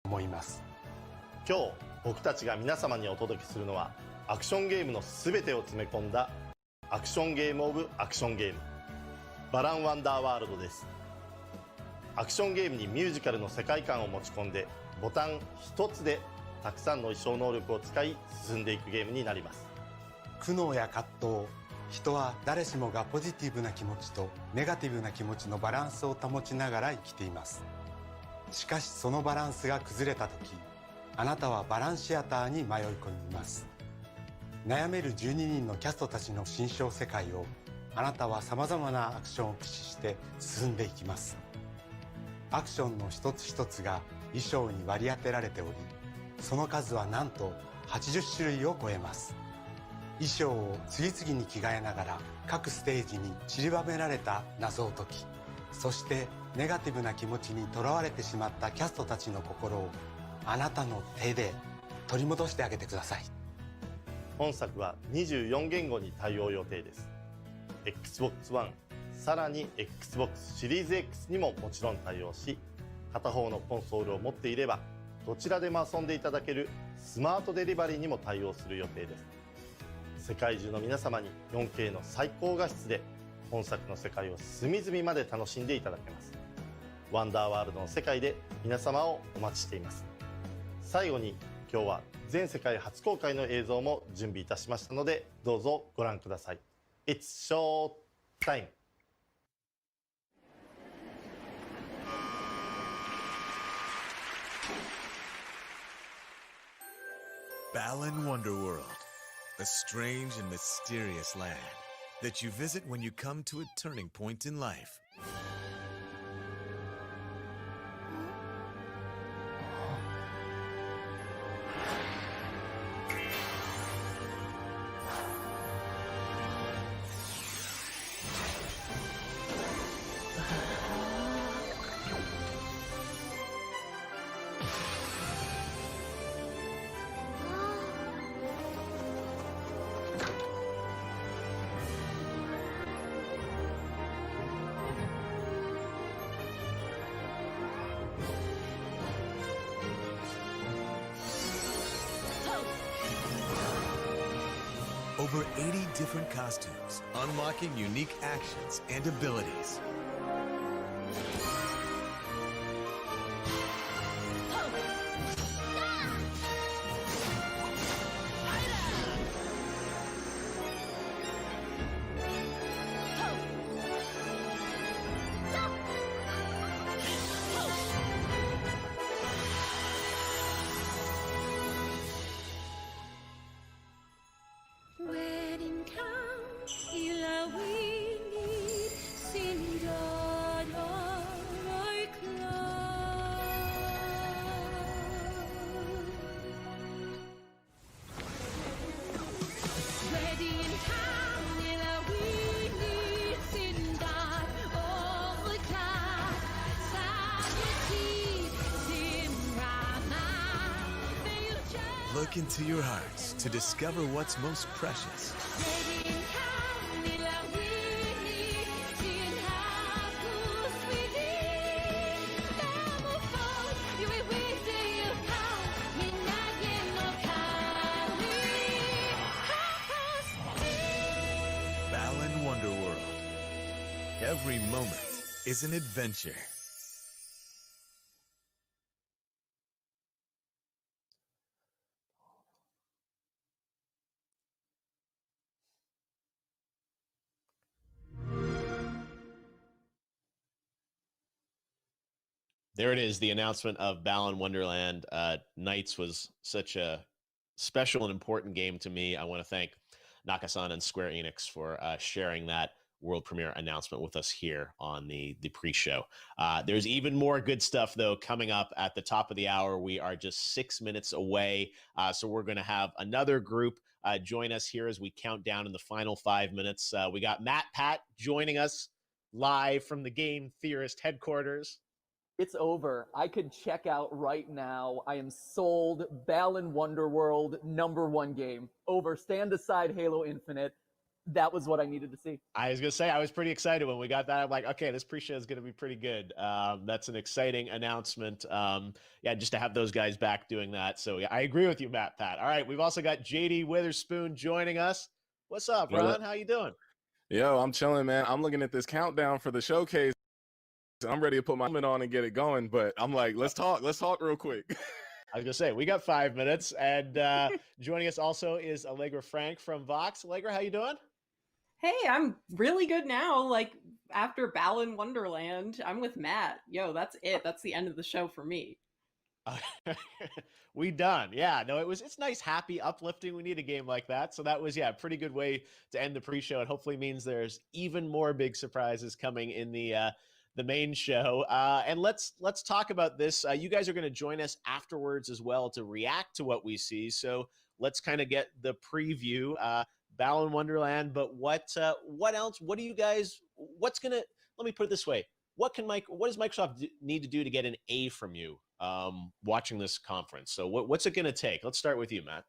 思います。今日僕たちが皆様にお届けするのはアクションゲームの全てを詰め込んだアクションゲームオブアクションゲームバランワンダーワールドです。アクションゲームにミュージカルの世界観を持ち込んでボタン一つでたくさんの衣装能力を使い進んでいくゲームになります。苦悩や葛藤、人は誰しもがポジティブな気持ちとネガティブな気持ちのバランスを保ちながら生きています。しかしそのバランスが崩れた時、あなたはバランシアターに迷い込みます。悩める12人のキャストたちの心象世界をあなたはさまざまなアクションを駆使して進んでいきます。アクションの一つ一つが衣装に割り当てられており、その数はなんと80種類を超えます。衣装を次々に着替えながら各ステージに散りばめられた謎を解き、そしてネガティブな気持ちにとらわれてしまったキャストたちの心をあなたの手で取り戻してあげてください。本作は24言語に対応予定です。 Xbox One、 さらに Xbox シリーズ X にももちろん対応し、片方のコンソールを持っていればどちらでも遊んでいただけるスマートデリバリーにも対応する予定です。世界中の皆様に 4K の最高画質で本作の世界を隅々まで楽しんでいただけます。ワンダーワールドの世界で皆様をお待ちしています。最後に今日は全世界初公開の映像も準備いたしましたので、どうぞご覧ください。It's show time! Balan Wonderworld, a strange and mysterious land that you visit when you come to a turning point in life. Over 80 different costumes, unlocking unique actions and abilities. Look into your hearts to discover what's most precious. Balan Wonderworld. Every moment is an adventure. There it is, the announcement of Balan Wonderland. Nights was such a special and important game to me. I want to thank Nakasan and Square Enix for sharing that world premiere announcement with us here on the pre-show. There's even more good stuff, though, coming up at the top of the hour. We are just 6 minutes away, so we're going to have another group join us here as we count down in the final 5 minutes. We got Matt Pat joining us live from the Game Theorist headquarters. It's over. I could check out right now. I am sold. Balan Wonderworld, #1 game. Over. Stand aside Halo Infinite. That was what I needed to see. I was going to say, I was pretty excited when we got that. I'm like, okay, this pre-show is going to be pretty good. That's an exciting announcement. Yeah, just to have those guys back doing that. So yeah, I agree with you, Matt Pat. All right, we've also got JD Witherspoon joining us. What's up, Ron? How you doing? Yo, I'm chilling, man. I'm looking at this countdown for the showcase. I'm ready to put my helmet on and get it going, but I'm like, let's talk real quick. I was gonna say, we got 5 minutes, and joining us also is Allegra Frank from Vox. Allegra, how you doing? Hey, I'm really good now. Like, after Balan Wonderland, I'm with Matt. Yo, that's it. That's the end of the show for me. We done. Yeah, no, it's nice, happy, uplifting. We need a game like that. So that was, yeah, a pretty good way to end the pre-show. It hopefully means there's even more big surprises coming in the main show. And let's talk about this. You guys are going to join us afterwards as well to react to what we see. So let's kind of get the preview. Balan Wonderland, but what else? What do you guys? Let me put it this way: what does Microsoft need to do to get an A from you watching this conference? So what's it going to take? Let's start with you, Matt.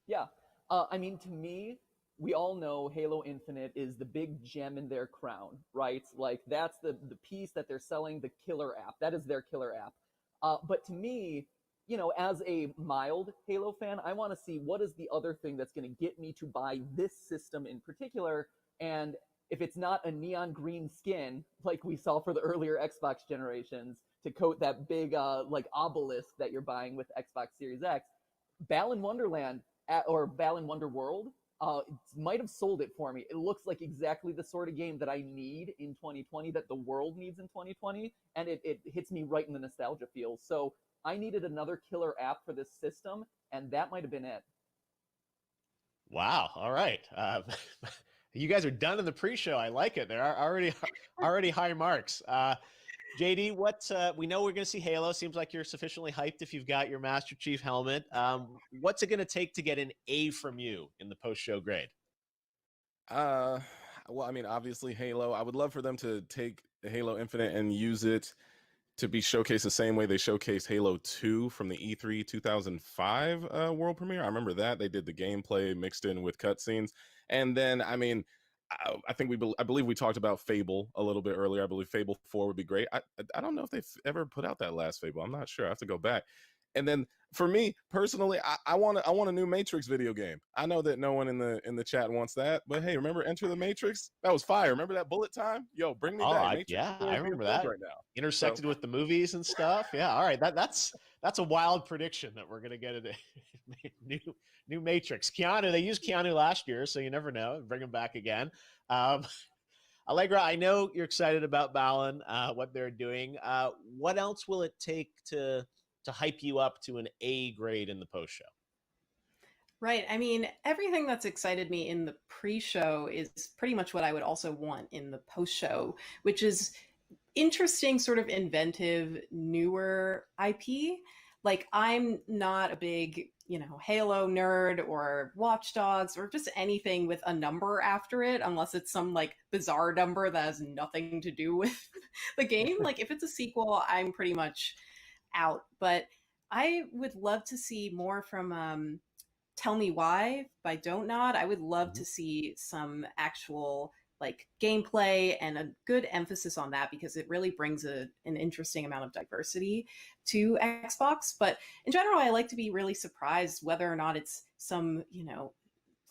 Yeah, I mean, to me, we all know Halo Infinite is the big gem in their crown, right? Like, that's the piece that they're selling, the killer app. That is their killer app. But to me, you know, as a mild Halo fan, I want to see what is the other thing that's going to get me to buy this system in particular. And if it's not a neon green skin, like we saw for the earlier Xbox generations, to coat that big, like, obelisk that you're buying with Xbox Series X, Balan Wonderland, or Balan Wonderworld, might have sold it for me. It looks like exactly the sort of game that I need in 2020, that the world needs in 2020, and it hits me right in the nostalgia feels. So I needed another killer app for this system, and that might have been it. Wow. All right. You guys are done in the pre-show. I like it. There are already high marks. JD, we know we're going to see Halo. Seems like you're sufficiently hyped if you've got your Master Chief helmet. What's it going to take to get an A from you in the post-show grade? Well, I mean, obviously Halo. I would love for them to take Halo Infinite and use it to be showcased the same way they showcased Halo 2 from the E3 2005 world premiere. I remember that. They did the gameplay mixed in with cutscenes. And then, I mean, I believe we talked about Fable a little bit earlier. I believe Fable 4 would be great. I don't know if they've ever put out that last Fable. I'm not sure. I have to go back. And then for me personally, I want a new Matrix video game. I know that no one in the chat wants that, but hey, remember Enter the Matrix? That was fire. Remember that bullet time? Yo, bring me back. Matrix Yeah, I remember that. Right now. Intersected with the movies and stuff. Yeah, all right. That's a wild prediction that we're gonna get a new Matrix. Keanu, they used Keanu last year, so you never know. Bring him back again. Allegra, I know you're excited about Balan, what they're doing. What else will it take to hype you up to an A grade in the post show? Right. I mean, everything that's excited me in the pre-show is pretty much what I would also want in the post-show, which is interesting, sort of inventive, newer IP. Like, I'm not a big, Halo nerd or Watch Dogs or just anything with a number after it, unless it's some like bizarre number that has nothing to do with the game. Like, if it's a sequel, I'm pretty much out. But I would love to see more from Tell Me Why by Don't Nod. I would love to see some actual like gameplay and a good emphasis on that, because it really brings an interesting amount of diversity to Xbox. But in general, I like to be really surprised whether or not it's some,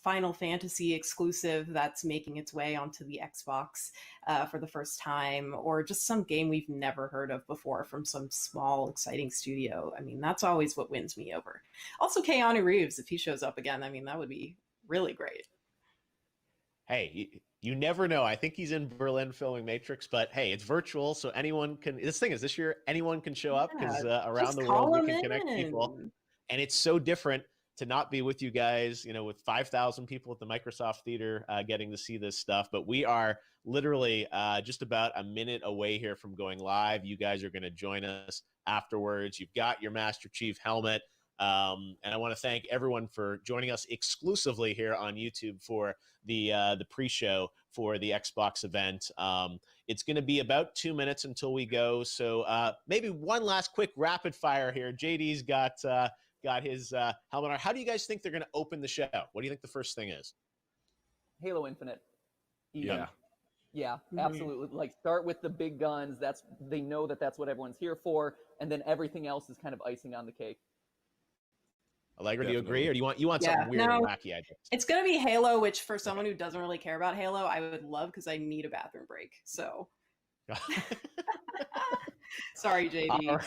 Final Fantasy exclusive that's making its way onto the Xbox for the first time, or just some game we've never heard of before from some small, exciting studio. I mean, that's always what wins me over. Also, Keanu Reeves, if he shows up again, I mean, that would be really great. Hey, you never know. I think he's in Berlin filming Matrix, but hey, it's virtual, so anyone can. This thing is this year, anyone can show up because around the world we can connect people, and it's so different to not be with you guys, with 5,000 people at the Microsoft Theater getting to see this stuff. But we are literally just about a minute away here from going live. You guys are going to join us afterwards. You've got your Master Chief helmet. And I want to thank everyone for joining us exclusively here on YouTube for the pre-show for the Xbox event. It's going to be about 2 minutes until we go. So maybe one last quick rapid fire here. JD's got his helmet on. How do you guys think they're going to open the show? What do you think the first thing is? Halo Infinite. Easy. Yeah, absolutely. Like, start with the big guns. They know that's what everyone's here for, and then everything else is kind of icing on the cake. Allegra, do you agree, or do you want something weird and wacky? I guess it's going to be Halo, which for someone who doesn't really care about Halo, I would love, because I need a bathroom break. So, sorry, JD.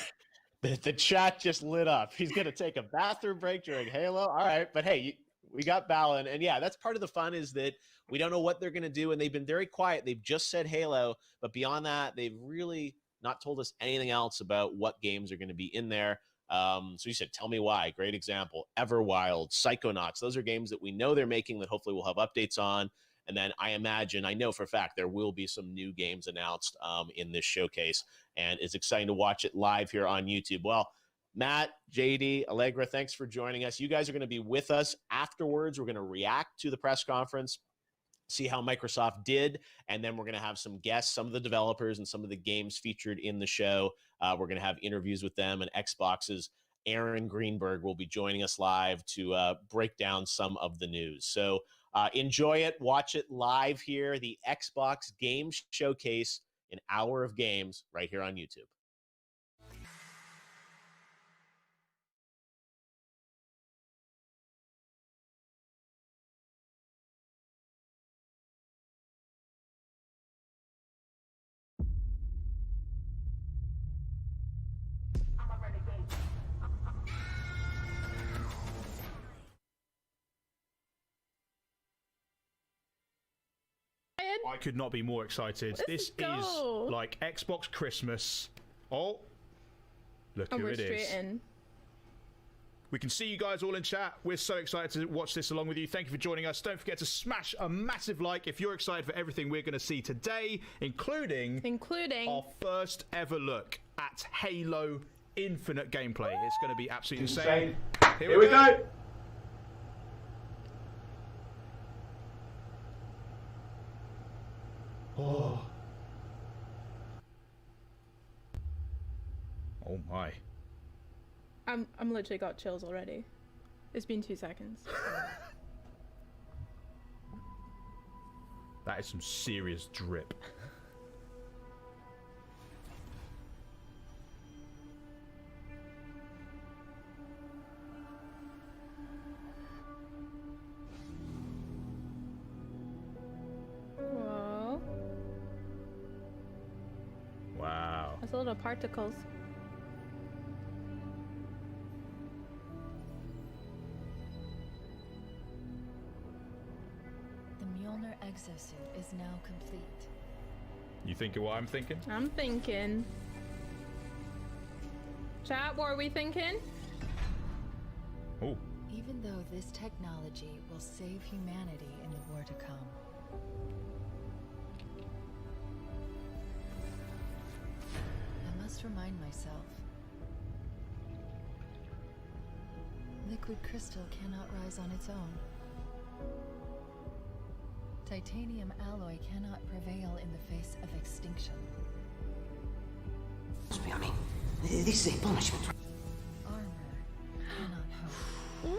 The chat just lit up. He's going to take a bathroom break during Halo. All right, but hey, we got Balin, and yeah, that's part of the fun, is that we don't know what they're going to do, and they've been very quiet. They've just said Halo, but beyond that, they've really not told us anything else about what games are going to be in there. So you said Tell Me Why, great example. Everwild, Psychonauts, those are games that we know they're making that hopefully we'll have updates on. And then I know for a fact there will be some new games announced in this showcase, and it's exciting to watch it live here on YouTube. Well, Matt, JD, Allegra, thanks for joining us. You guys are going to be with us afterwards. We're going to react to the press conference, see how Microsoft did, and then we're going to have some guests, some of the developers and some of the games featured in the show. We're going to have interviews with them, and Xbox's Aaron Greenberg will be joining us live to break down some of the news. So enjoy it. Watch it live here, the Xbox Games Showcase, an hour of games right here on YouTube. I could not be more excited. This is like Xbox Christmas. Oh, look who it is. We can see you guys all in chat. We're so excited to watch this along with you. Thank you for joining us. Don't forget to smash a massive like if you're excited for everything we're going to see today, including our first ever look at Halo Infinite gameplay. It's going to be absolutely insane. Here we go. Oh my. I'm literally got chills already. It's been 2 seconds. That is some serious drip. Whoa. Wow. That's a little particles. Exosuit is now complete. You thinking what I'm thinking? I'm thinking. Chat, what are we thinking? Oh. Even though this technology will save humanity in the war to come, I must remind myself. Liquid crystal cannot rise on its own. Titanium alloy cannot prevail in the face of extinction. I mean, this is a punishment. Armor cannot hope.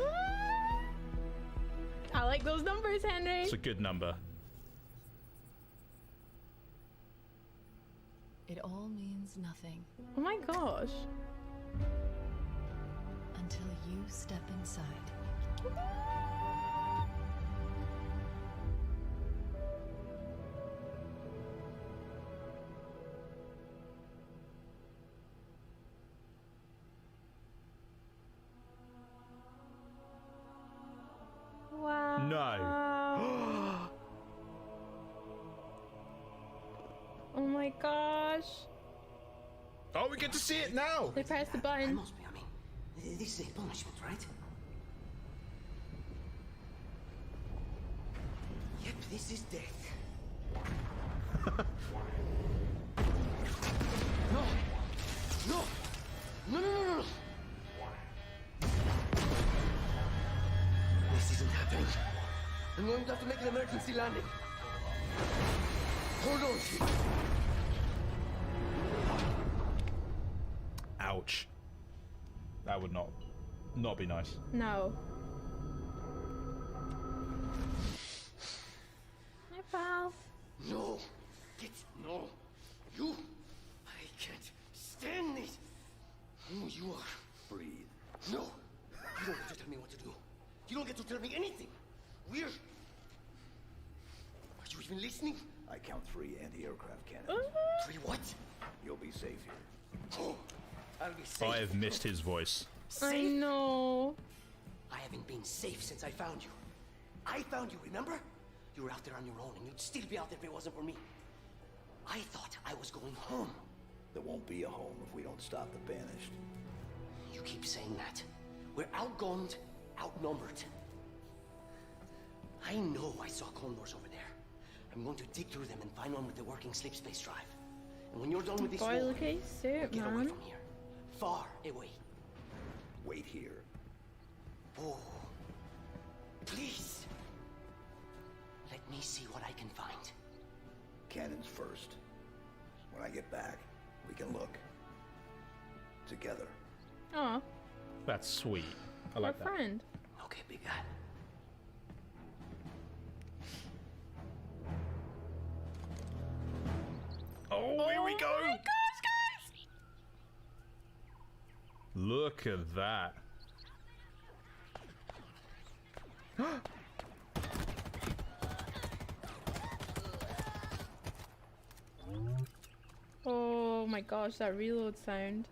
like those numbers, Henry. It's a good number. It all means nothing. Oh my gosh. Until you step inside. Wow. No. Oh my gosh. Oh, we get to see it now. They pressed the button. This is a punishment, right? Yep, this is death. No! No! No, no, no, no! This isn't happening. I'm going to have to make an emergency landing. Hold on. Ouch. That would not be nice. No. Hi, pal. No! No! You! I can't stand this! Who you are? Breathe. No! You don't get to tell me what to do. You don't get to tell me anything. We're... Are you even listening? I count 3 anti-aircraft cannons. 3 what? You'll be safe here. Oh, I'll be safe. I have missed his voice. I Safe? know. I haven't been safe since I found you. I found you, remember? You were out there on your own, and you'd still be out there if it wasn't for me. I thought I was going home. There won't be a home if we don't stop the Banished. You keep saying that. We're outgunned, outnumbered. I know I saw condors over there. I'm going to dig through them and find one with the working slip space drive. And when you're done with this Boy, war, look at his suit, get away man. from here. Far away. Wait here. Oh, please. Let me see what I can find. Cannons first. When I get back, we can look. Together. Oh, That's sweet. I our like that. friend. Okay, big guy. Oh, here we go. Oh my gosh, guys! Look at that. Oh my gosh, that reload sound.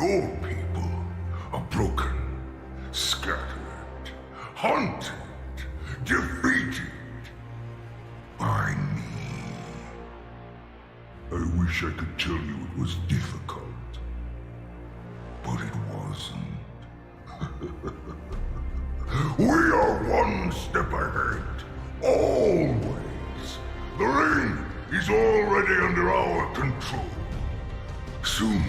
Your people are broken, scattered, hunted, defeated by me. I wish I could tell you it was difficult, but it wasn't. We are one step ahead, always. The ring is already under our control. Soon,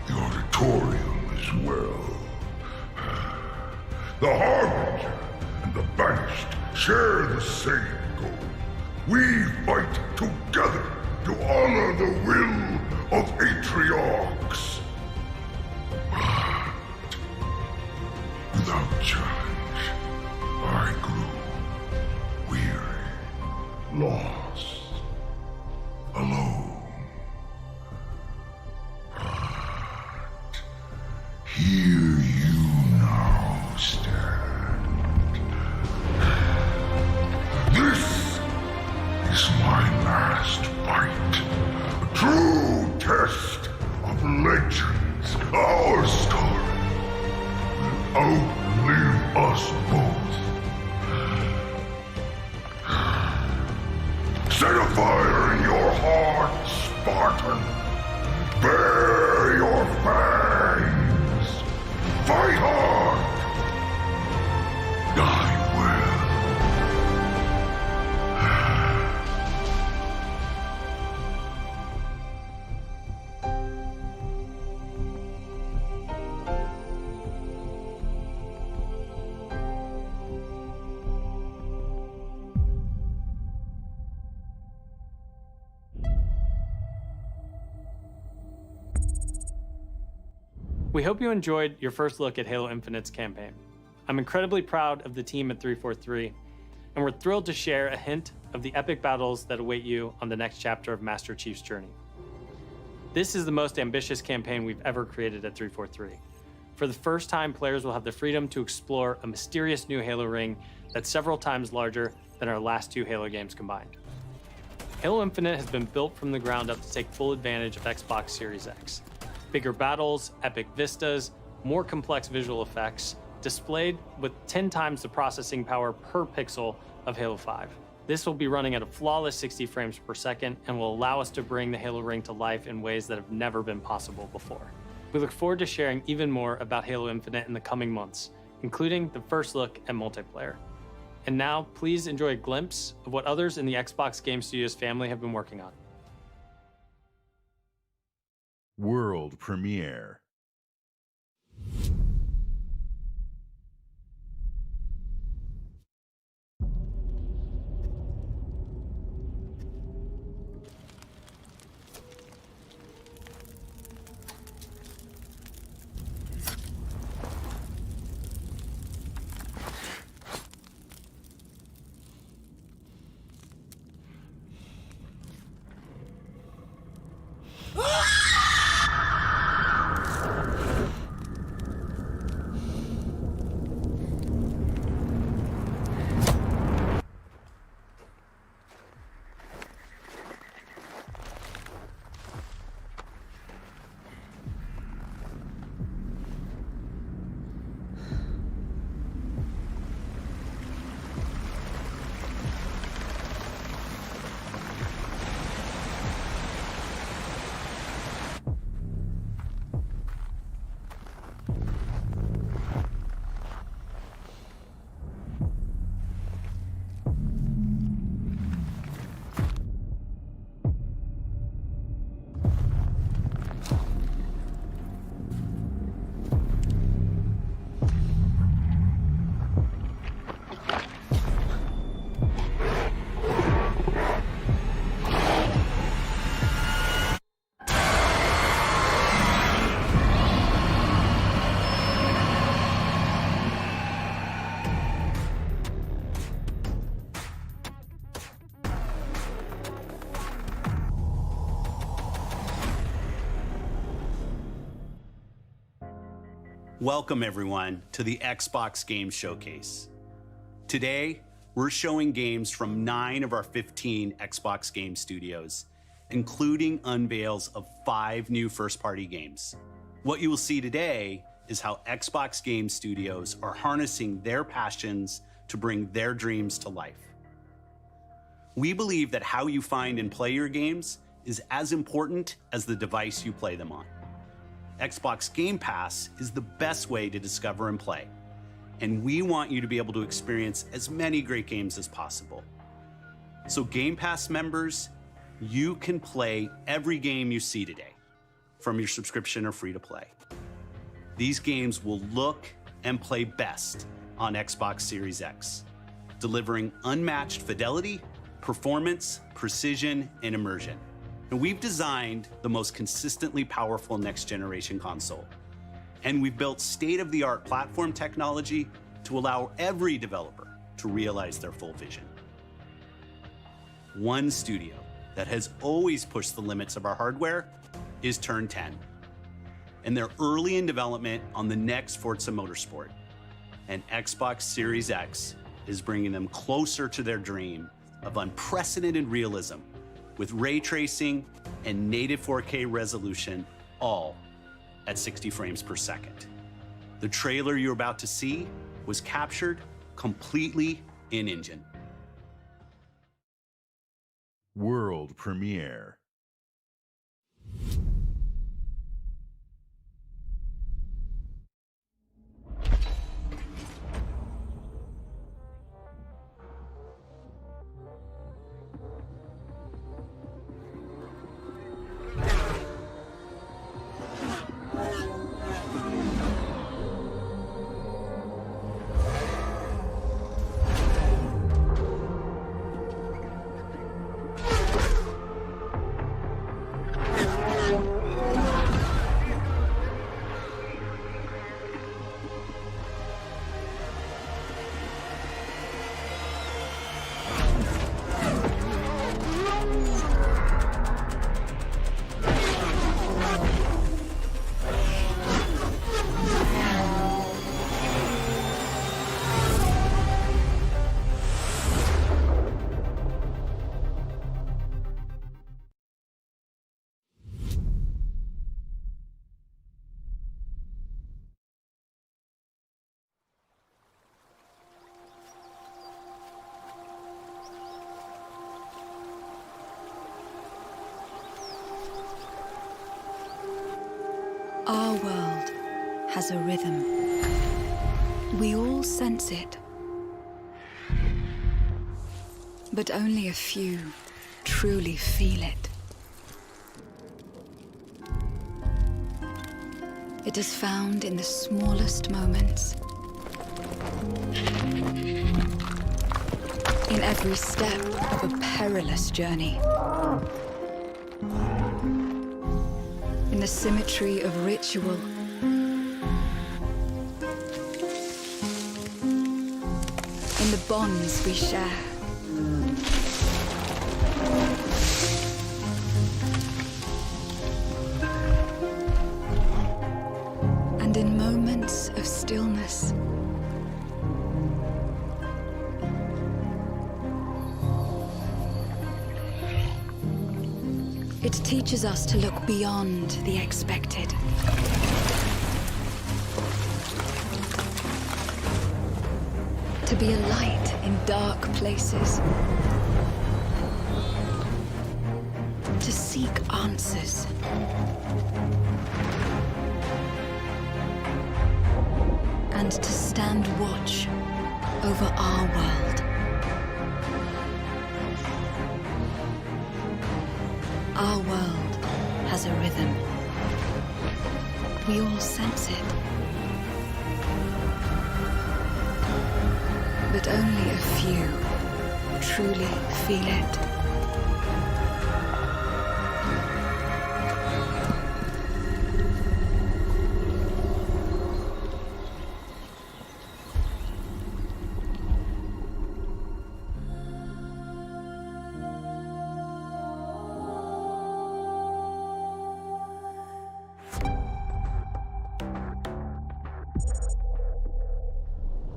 the auditorium as well. The Harbinger and the Banished share the same goal. We fight together to honor the will of Atriarchs. But without challenge, I grew weary, lost, alone. But here you now stand. This is my last fight. A true test of legends. Our story will outlive us both. Set a fire in your heart, Spartan. Bare your fangs. Fight hard. Die well. We hope you enjoyed your first look at Halo Infinite's campaign. I'm incredibly proud of the team at 343, and we're thrilled to share a hint of the epic battles that await you on the next chapter of Master Chief's journey. This is the most ambitious campaign we've ever created at 343. For the first time, players will have the freedom to explore a mysterious new Halo ring that's several times larger than our last two Halo games combined. Halo Infinite has been built from the ground up to take full advantage of Xbox Series X. Bigger battles, epic vistas, more complex visual effects, displayed with 10 times the processing power per pixel of Halo 5. This will be running at a flawless 60 frames per second and will allow us to bring the Halo ring to life in ways that have never been possible before. We look forward to sharing even more about Halo Infinite in the coming months, including the first look at multiplayer. And now, please enjoy a glimpse of what others in the Xbox Game Studios family have been working on. World premiere. Welcome everyone to the Xbox Game Showcase. Today, we're showing games from 9 of our 15 Xbox Game Studios, including unveils of 5 new first-party games. What you will see today is how Xbox Game Studios are harnessing their passions to bring their dreams to life. We believe that how you find and play your games is as important as the device you play them on. Xbox Game Pass is the best way to discover and play, and we want you to be able to experience as many great games as possible. So Game Pass members, you can play every game you see today from your subscription or free to play. These games will look and play best on Xbox Series X, delivering unmatched fidelity, performance, precision, and immersion. And we've designed the most consistently powerful next-generation console. And we've built state-of-the-art platform technology to allow every developer to realize their full vision. One studio that has always pushed the limits of our hardware is Turn 10. And they're early in development on the next Forza MotorSport. And Xbox Series X is bringing them closer to their dream of unprecedented realism with ray tracing and native 4K resolution, all at 60 frames per second. The trailer you're about to see was captured completely in-engine. World premiere. Our world has a rhythm. We all sense it. But only a few truly feel it. It is found in the smallest moments. In every step of a perilous journey. In the symmetry of ritual. In the bonds we share. And in moments of stillness. It teaches us to look beyond the expected. To be a light in dark places. To seek answers. And to stand watch over our world. Our world has a rhythm. We all sense it. But only a few truly feel it.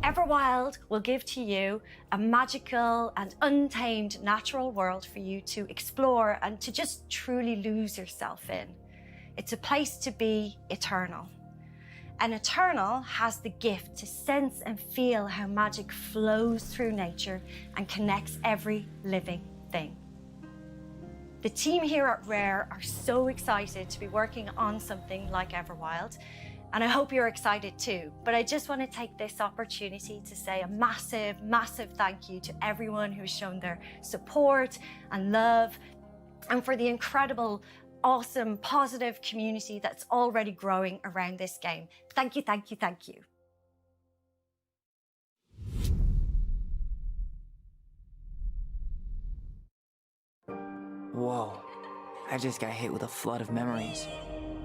Everwild will give to you a magical and untamed natural world for you to explore and to just truly lose yourself in. It's a place to be eternal. And Eternal has the gift to sense and feel how magic flows through nature and connects every living thing. The team here at Rare are so excited to be working on something like Everwild, and I hope you're excited too. But I just want to take this opportunity to say a massive, massive thank you to everyone who's shown their support and love, and for the incredible, awesome, positive community that's already growing around this game. Thank you, thank you, thank you. Whoa, I just got hit with a flood of memories.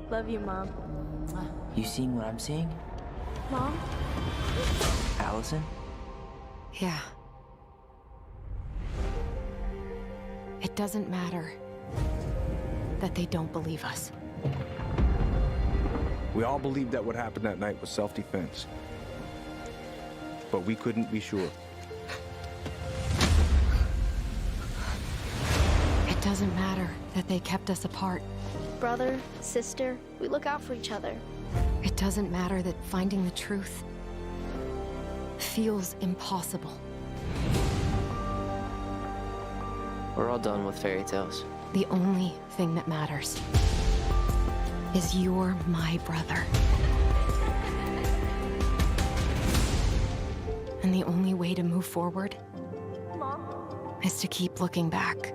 Love you, Mom. You seeing what I'm seeing? Mom? Allison? Yeah. It doesn't matter that they don't believe us. We all believed that what happened that night was self-defense. But we couldn't be sure. It doesn't matter that they kept us apart. Brother, sister, we look out for each other. It doesn't matter that finding the truth feels impossible. We're all done with fairy tales. The only thing that matters is you're my brother. And the only way to move forward is to keep looking back.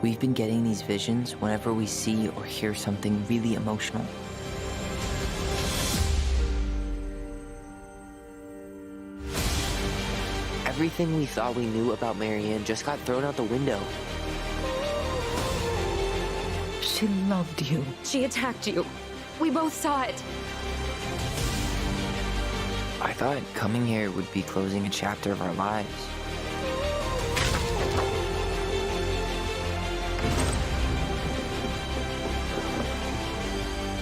We've been getting these visions whenever we see or hear something really emotional. Everything we thought we knew about Marianne just got thrown out the window. She loved you. She attacked you. We both saw it. I thought coming here would be closing a chapter of our lives.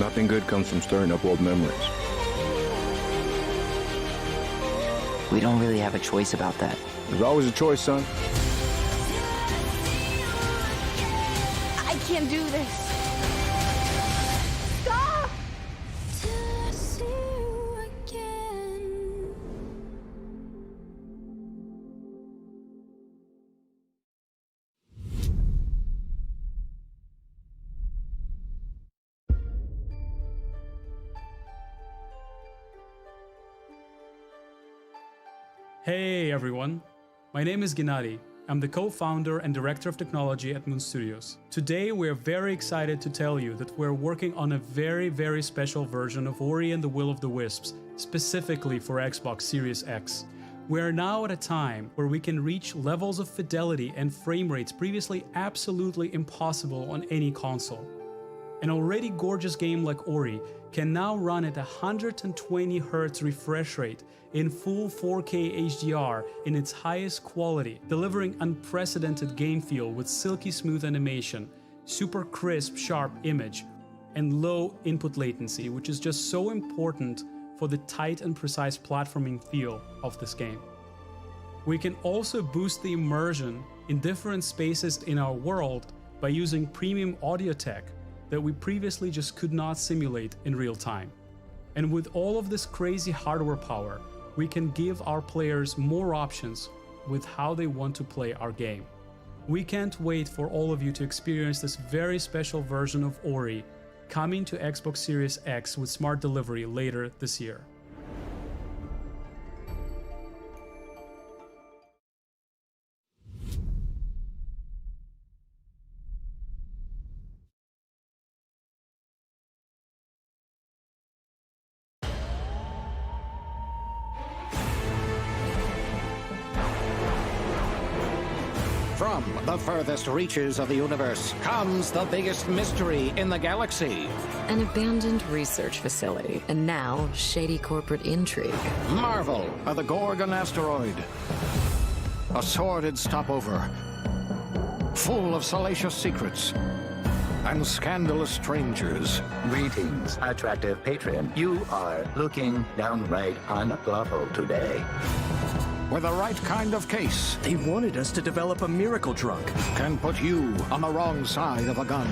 Nothing good comes from stirring up old memories. We don't really have a choice about that. There's always a choice, son. I can't do this. Stop! Hey everyone, my name is Gennady. I'm the co-founder and director of technology at Moon Studios. Today we're very excited to tell you that we're working on a very, very special version of Ori and the Will of the Wisps, specifically for Xbox Series X. We are now at a time where we can reach levels of fidelity and frame rates previously absolutely impossible on any console. An already gorgeous game like Ori can now run at 120 Hz refresh rate in full 4K HDR in its highest quality, delivering unprecedented game feel with silky smooth animation, super crisp, sharp image, and low input latency, which is just so important for the tight and precise platforming feel of this game. We can also boost the immersion in different spaces in our world by using premium audio tech that we previously just could not simulate in real time. And with all of this crazy hardware power, we can give our players more options with how they want to play our game. We can't wait for all of you to experience this very special version of Ori coming to Xbox Series X with smart delivery later this year. From the furthest reaches of the universe comes the biggest mystery in the galaxy. An abandoned research facility, and now shady corporate intrigue. Marvel of the Gorgon asteroid. A sordid stopover, full of salacious secrets and scandalous strangers. Greetings, attractive patron. You are looking downright unlawful today. with the right kind of case. They wanted us to develop a miracle drug. Can put you on the wrong side of a gun.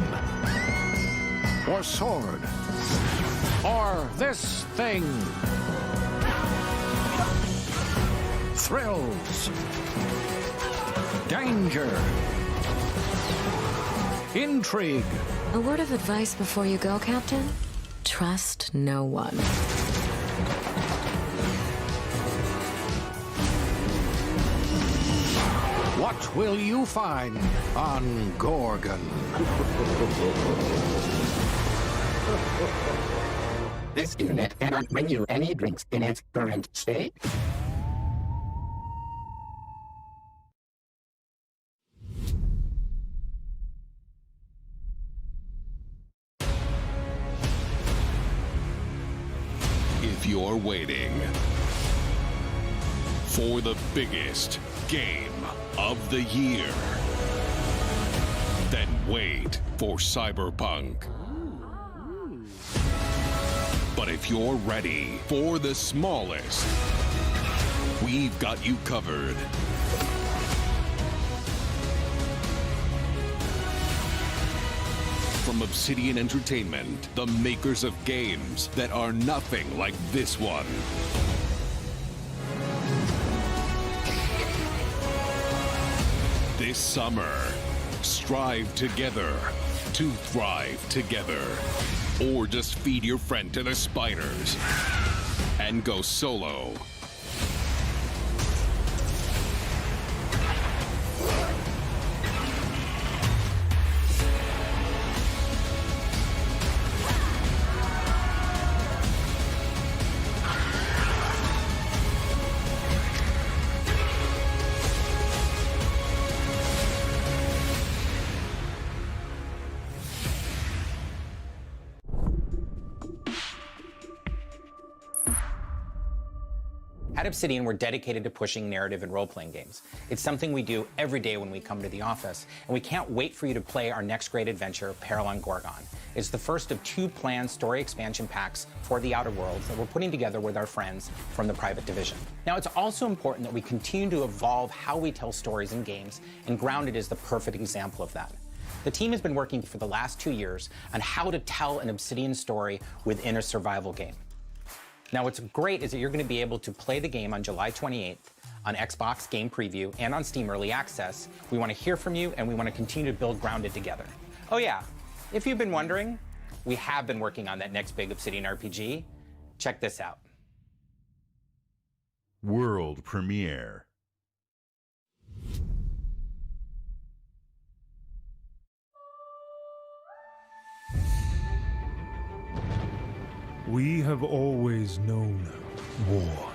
Or sword. Or this thing. Thrills. Danger. Intrigue. A word of advice before you go, Captain? Trust no one. What will you find on Gorgon? This unit cannot bring you any drinks in its current state. If you're waiting for the biggest game of the year, then wait for Cyberpunk. But if you're ready for the smallest, we've got you covered. From Obsidian Entertainment, the makers of games that are nothing like this one. This summer, strive together to thrive together. Or just feed your friend to the spiders and go solo. At Obsidian, we're dedicated to pushing narrative and role-playing games. It's something we do every day when we come to the office, and we can't wait for you to play our next great adventure, Peril on Gorgon. It's the first of 2 planned story expansion packs for the Outer Worlds that we're putting together with our friends from the Private Division. Now, it's also important that we continue to evolve how we tell stories in games, and Grounded is the perfect example of that. The team has been working for the last 2 years on how to tell an Obsidian story within a survival game. Now, what's great is that you're going to be able to play the game on July 28th on Xbox Game Preview and on Steam Early Access. We want to hear from you, and we want to continue to build Grounded together. Oh yeah, if you've been wondering, we have been working on that next big Obsidian RPG. Check this out. World premiere. We have always known war.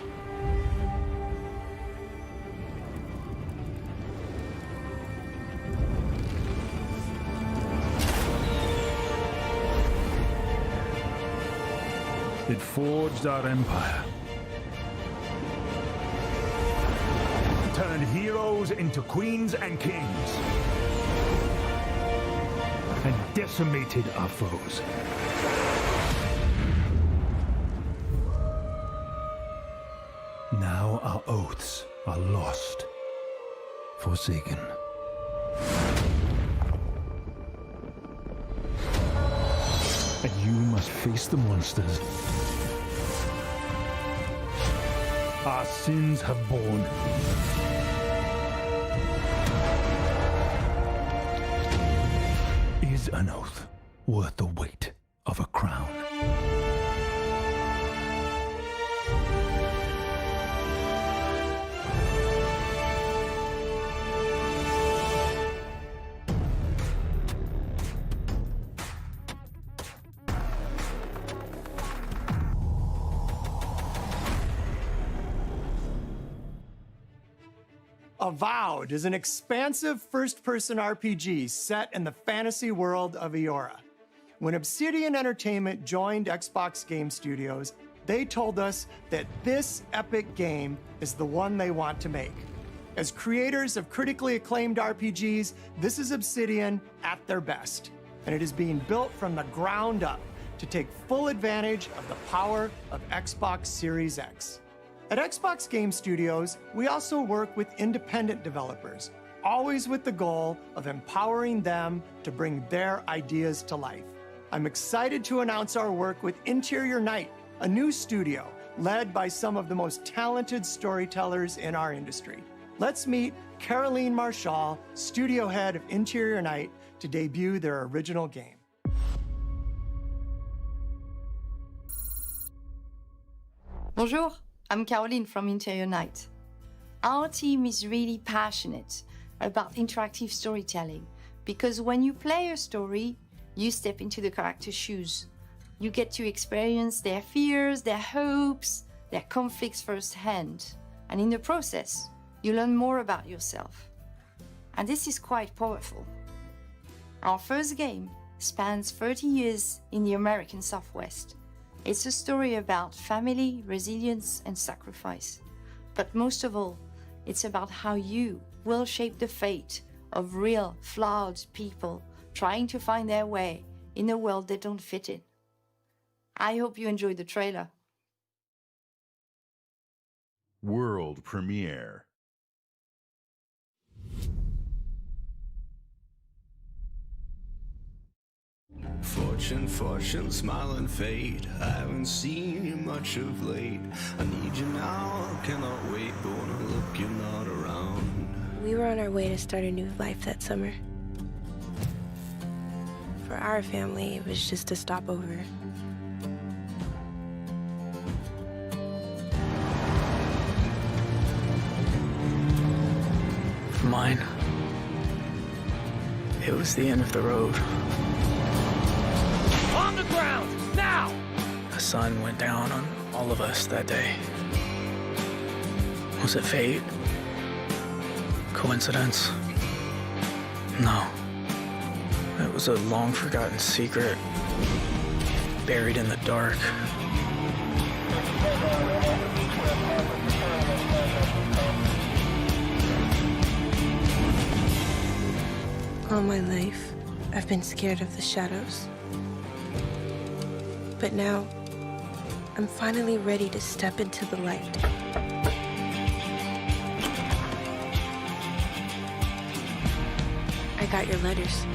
It forged our empire, turned heroes into queens and kings, and decimated our foes. Now our oaths are lost, forsaken. And you must face the monsters our sins have borne. Is an oath worth the weight of a crown? Avowed is an expansive first-person RPG set in the fantasy world of Eora. When Obsidian Entertainment joined Xbox Game Studios, they told us that this epic game is the one they want to make. As creators of critically acclaimed RPGs, this is Obsidian at their best, and it is being built from the ground up to take full advantage of the power of Xbox Series X. At Xbox Game Studios, we also work with independent developers, always with the goal of empowering them to bring their ideas to life. I'm excited to announce our work with Interior Night, a new studio led by some of the most talented storytellers in our industry. Let's meet Caroline Marshall, studio head of Interior Night, to debut their original game. Bonjour, I'm Caroline from Interior Night. Our team is really passionate about interactive storytelling because when you play a story, you step into the character's shoes. You get to experience their fears, their hopes, their conflicts firsthand. And in the process, you learn more about yourself. And this is quite powerful. Our first game spans 30 years in the American Southwest. It's a story about family, resilience, and sacrifice. But most of all, it's about how you will shape the fate of real, flawed people trying to find their way in a world they don't fit in. I hope you enjoyed the trailer. World premiere. Fortune, fortune, smiling fate. I haven't seen you much of late. I need you now, cannot wait. But when I look, you're not around. We were on our way to start a new life that summer. For our family, it was just a stopover. For mine, it was the end of the road. On the ground, now! The sun went down on all of us that day. Was it fate? Coincidence? No. It was a long-forgotten secret, buried in the dark. All my life, I've been scared of the shadows. But now, I'm finally ready to step into the light. I got your letters.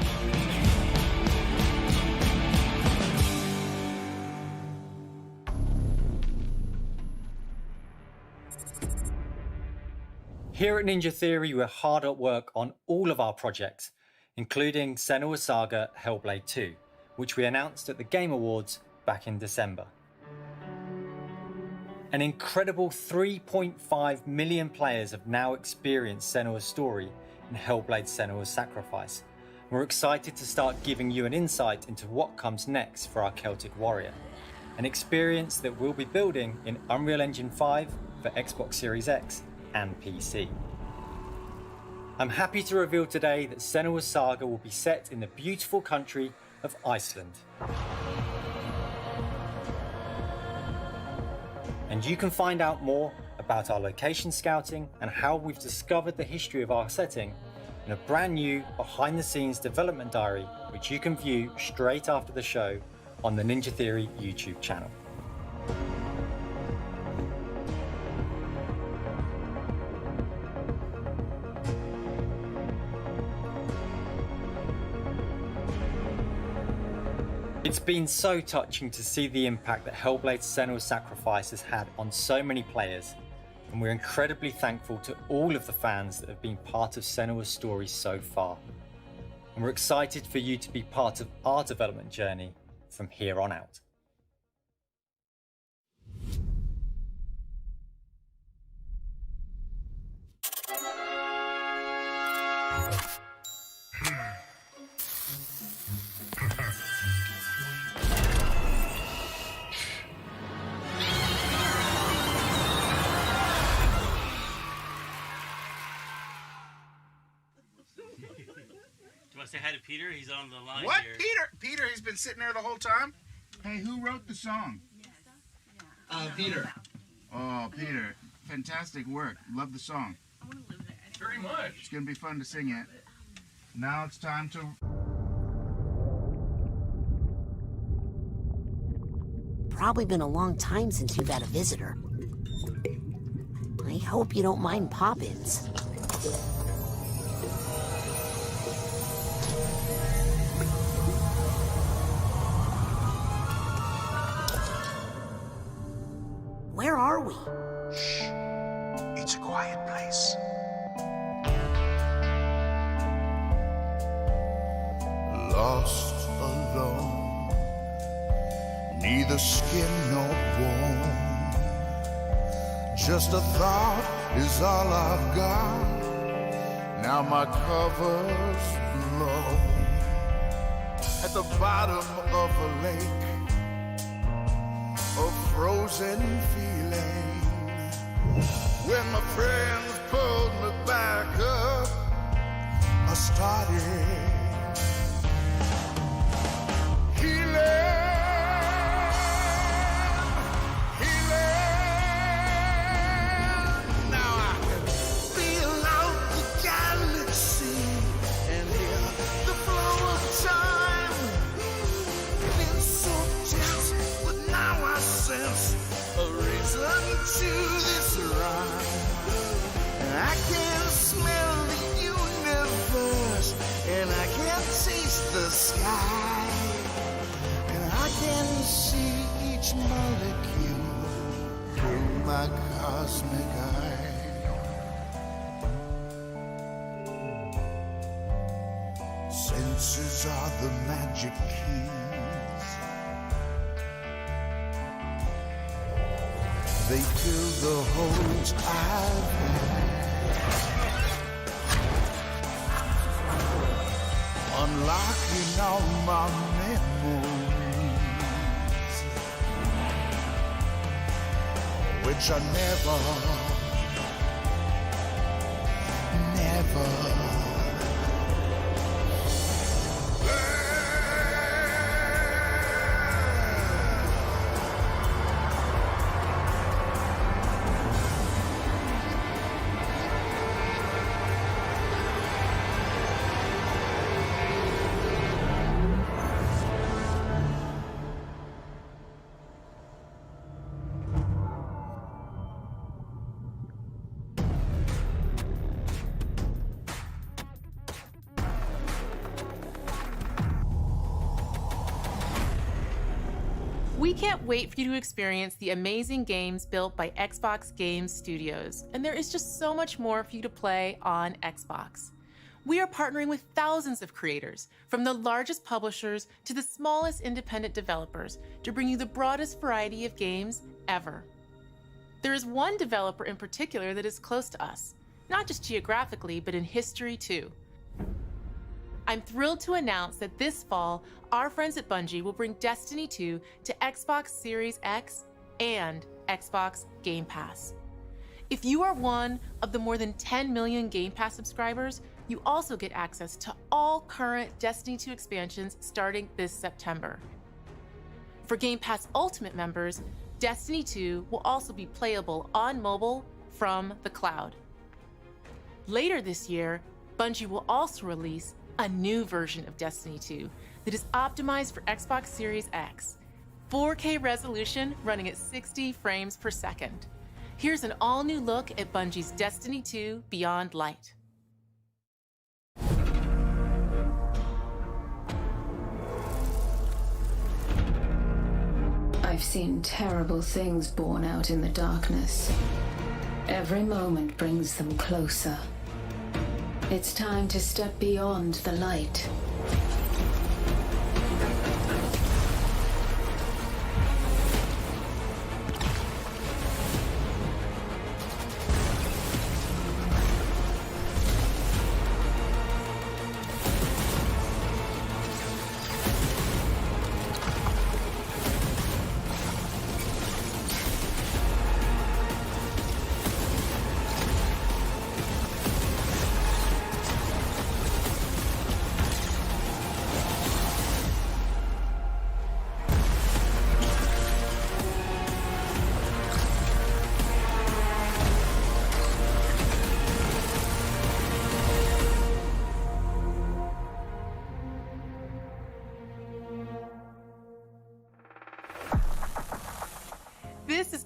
Here at Ninja Theory, we're hard at work on all of our projects, including Senua's Saga Hellblade 2, which we announced at the Game Awards back in December. An incredible 3.5 million players have now experienced Senua's story in Hellblade: Senua's Sacrifice. We're excited to start giving you an insight into what comes next for our Celtic Warrior, an experience that we'll be building in Unreal Engine 5 for Xbox Series X and PC. I'm happy to reveal today that Senua's Saga will be set in the beautiful country of Iceland. And you can find out more about our location scouting and how we've discovered the history of our setting in a brand new behind-the-scenes development diary, which you can view straight after the show on the Ninja Theory YouTube channel. It's been so touching to see the impact that Hellblade: Senua's Sacrifice has had on so many players, and we're incredibly thankful to all of the fans that have been part of Senua's story so far. And we're excited for you to be part of our development journey from here on out. Say hi to Peter. He's on the line What? here. Peter, he's been sitting there the whole time? Hey, who wrote the song? Peter. Oh, Peter. Fantastic work. Love the song. I want to live there. Very much. It's going to be fun to sing it. Now it's time to... Probably been a long time since you've had a visitor. I hope you don't mind pop-ins. Where are we? Shh. It's a quiet place. Lost alone, neither skin nor bone. Just a thought is all I've got. Now my cover's blown. At the bottom of a lake, a frozen feeling. When my friends pulled me back up, I started healing. Now I can feel out the galaxy and hear the flow of time. Been so tense, but now I sense a reason to this rhyme. And I can smell the universe, and I can taste the sky, and I can see each molecule through my cosmic eye. Senses are the magic keys. They fill the holes I've had, unlocking all my memories, which I never We can't wait for you to experience the amazing games built by Xbox Game Studios, and there is just so much more for you to play on Xbox. We are partnering with thousands of creators, from the largest publishers to the smallest independent developers, to bring you the broadest variety of games ever. There is one developer in particular that is close to us, not just geographically, but in history too. I'm thrilled to announce that this fall, our friends at Bungie will bring Destiny 2 to Xbox Series X and Xbox Game Pass. If you are one of the more than 10 million Game Pass subscribers, you also get access to all current Destiny 2 expansions starting this September. For Game Pass Ultimate members, Destiny 2 will also be playable on mobile from the cloud. Later this year, Bungie will also release a new version of Destiny 2 that is optimized for Xbox Series X, 4K resolution running at 60 frames per second. Here's an all-new look at Bungie's Destiny 2 Beyond Light. I've seen terrible things born out in the darkness. Every moment brings them closer. It's time to step beyond the light.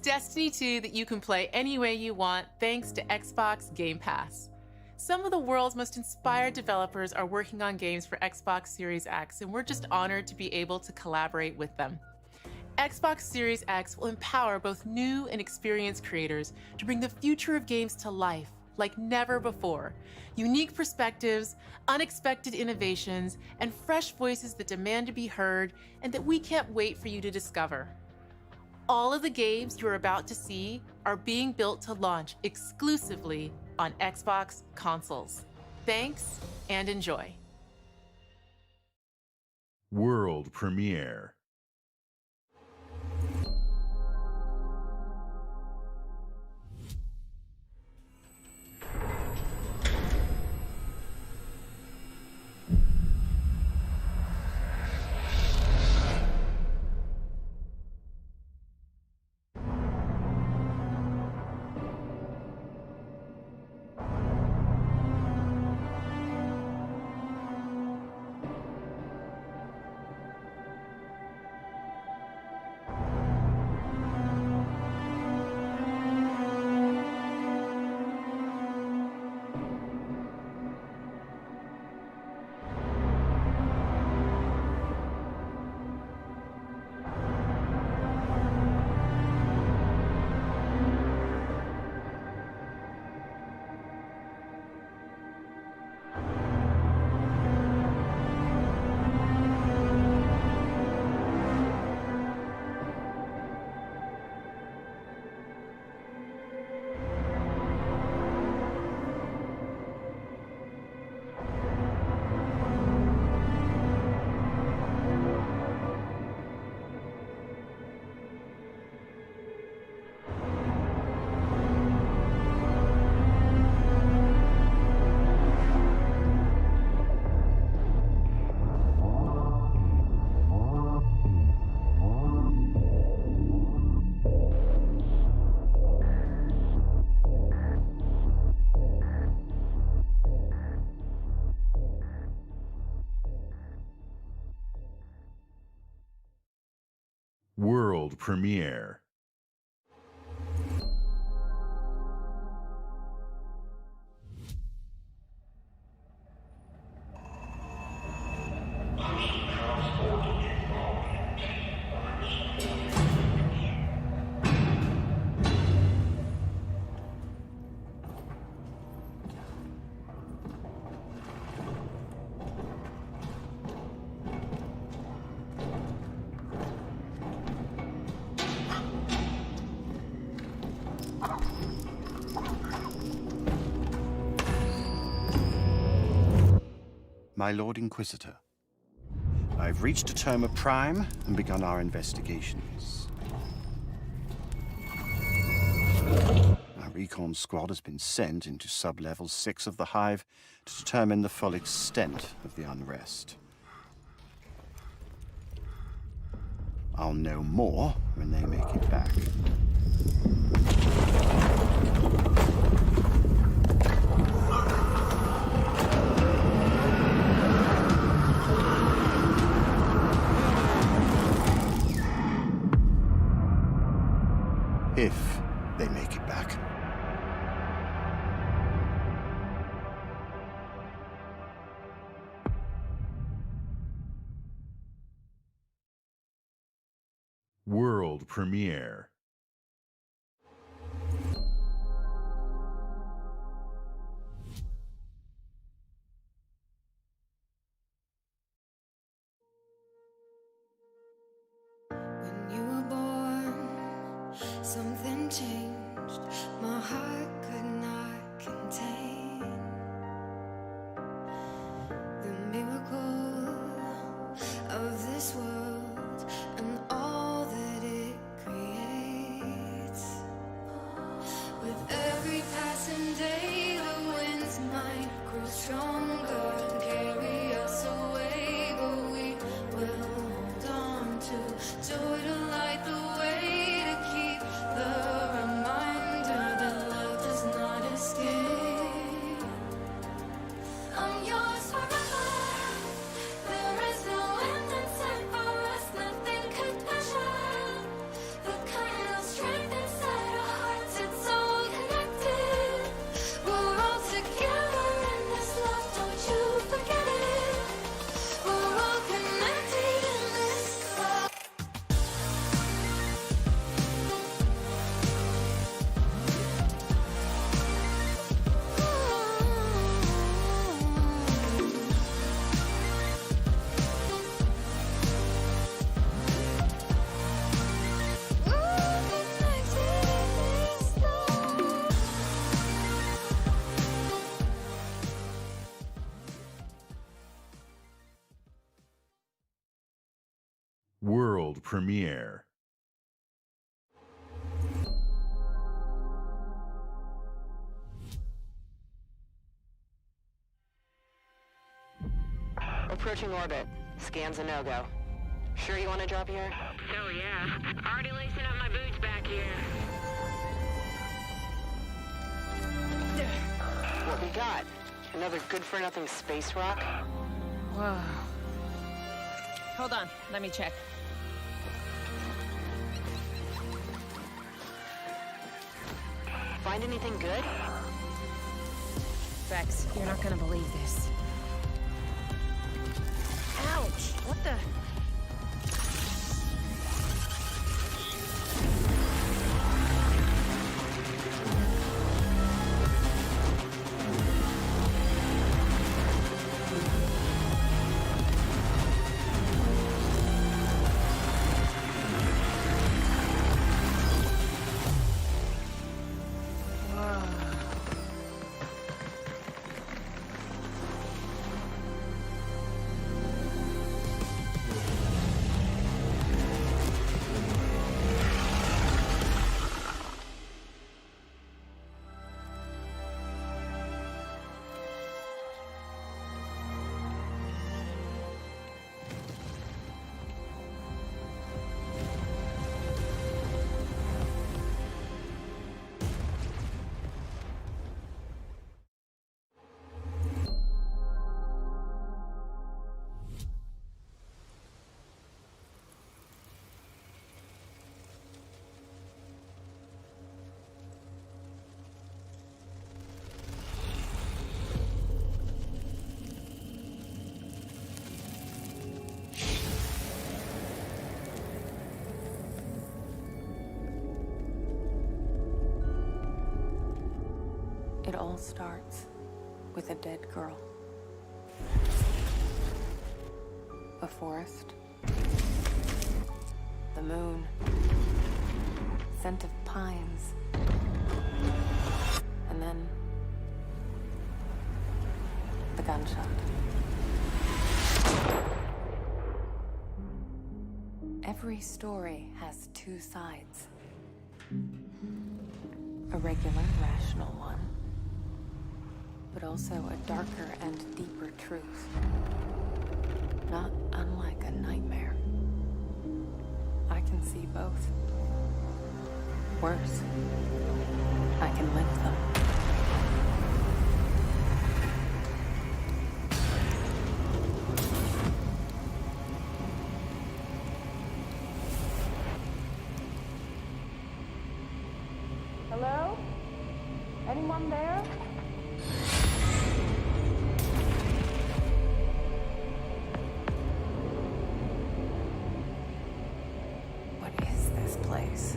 Destiny 2 that you can play any way you want thanks to Xbox Game Pass. Some of the world's most inspired developers are working on games for Xbox Series X, and we're just honored to be able to collaborate with them. Xbox Series X will empower both new and experienced creators to bring the future of games to life like never before. Unique perspectives, unexpected innovations, and fresh voices that demand to be heard and that we can't wait for you to discover. All of the games you're about to see are being built to launch exclusively on Xbox consoles. Thanks and enjoy. World premiere. World premiere. My Lord Inquisitor, I've reached a term of prime and begun our investigations. Our recon squad has been sent into sub-level 6 of the Hive to determine the full extent of the unrest. I'll know more when they make it back. If they make it back. World premiere. When you were born, something changed. My heart could not contain the miracle of this world and all that it creates. World premiere. Approaching orbit. Scans a no-go. Sure you want to drop here? Oh yeah. Already lacing up my boots back here. What we got? Another good-for-nothing space rock? Whoa. Hold on, let me check. Find anything good? Vex, you're not gonna believe this. Ouch! What the? It all starts with a dead girl. A forest. The moon. Scent of pines. And then the gunshot. Every story has two sides. A regular, rational one, but also a darker and deeper truth. Not unlike a nightmare. I can see both. Worse, I can live them. Hello? Anyone there? What is this place?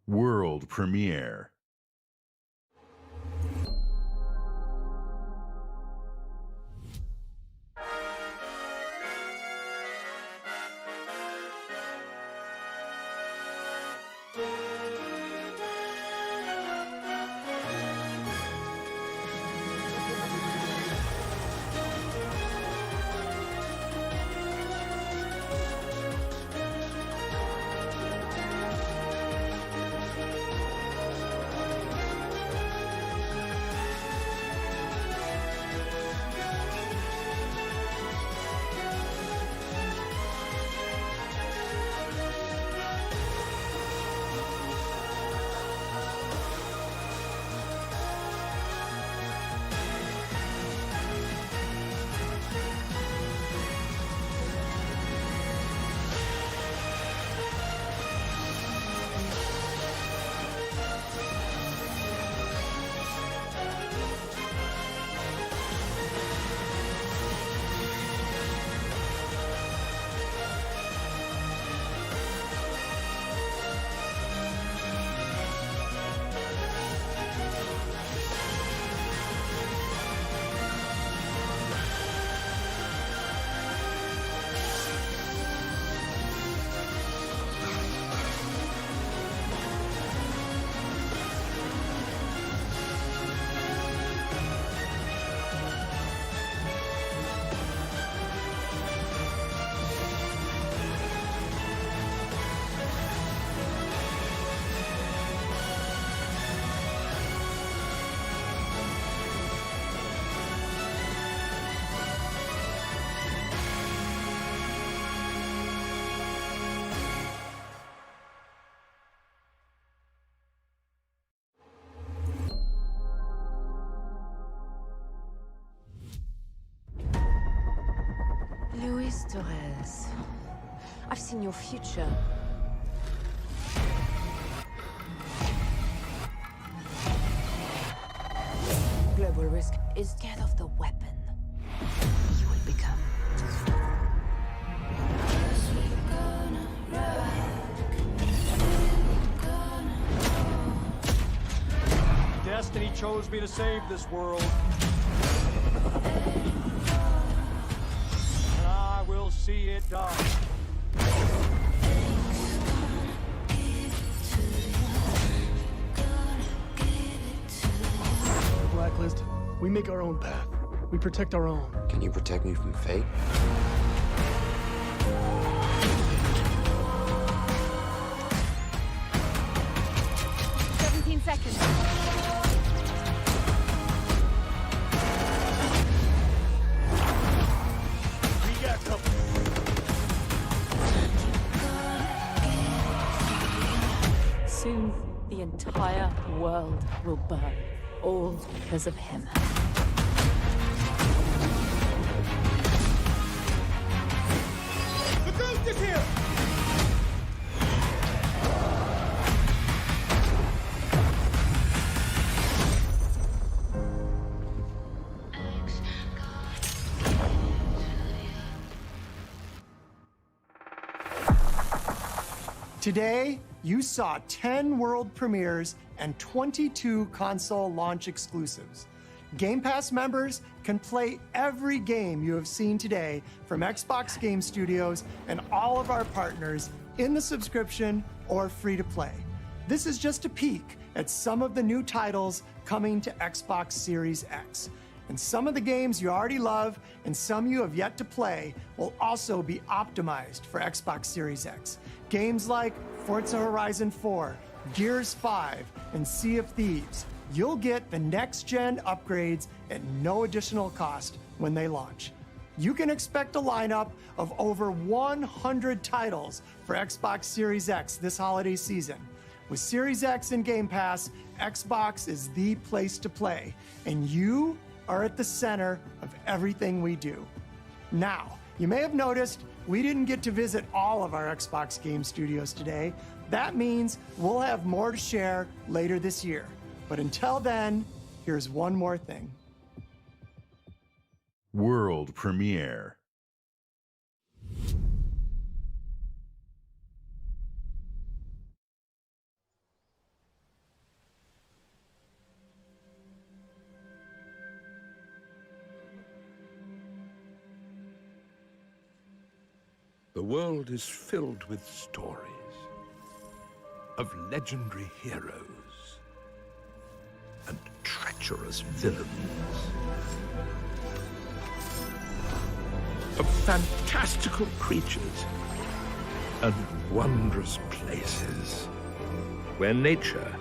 World premiere. Torres. I've seen your future. Global risk is scared of the weapon you will become. Destiny chose me to save this world. And I will see it done. Blacklist, we make our own path. We protect our own. Can you protect me from fate? Seconds. We got company. Soon, the entire world will burn, all because of him. The ghost is here! Today, you saw 10 world premieres and 22 console launch exclusives. Game Pass members can play every game you have seen today from Xbox Game Studios and all of our partners in the subscription or free to play. This is just a peek at some of the new titles coming to Xbox Series X. And some of the games you already love and some you have yet to play will also be optimized for Xbox Series X. Games like Forza Horizon 4, Gears 5, and Sea of Thieves. You'll get the next-gen upgrades at no additional cost when they launch. You can expect a lineup of over 100 titles for Xbox Series X this holiday season. With Series X and Game Pass, Xbox is the place to play, and you are at the center of everything we do. Now, you may have noticed we didn't get to visit all of our Xbox Game Studios today. That means we'll have more to share later this year. But until then, here's one more thing. World premiere. The world is filled with stories of legendary heroes and treacherous villains, of fantastical creatures and wondrous places where nature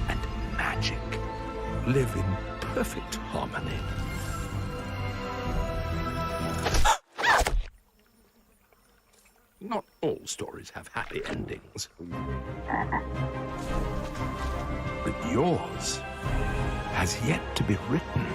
and magic live in perfect harmony. Not all stories have happy endings. But yours has yet to be written.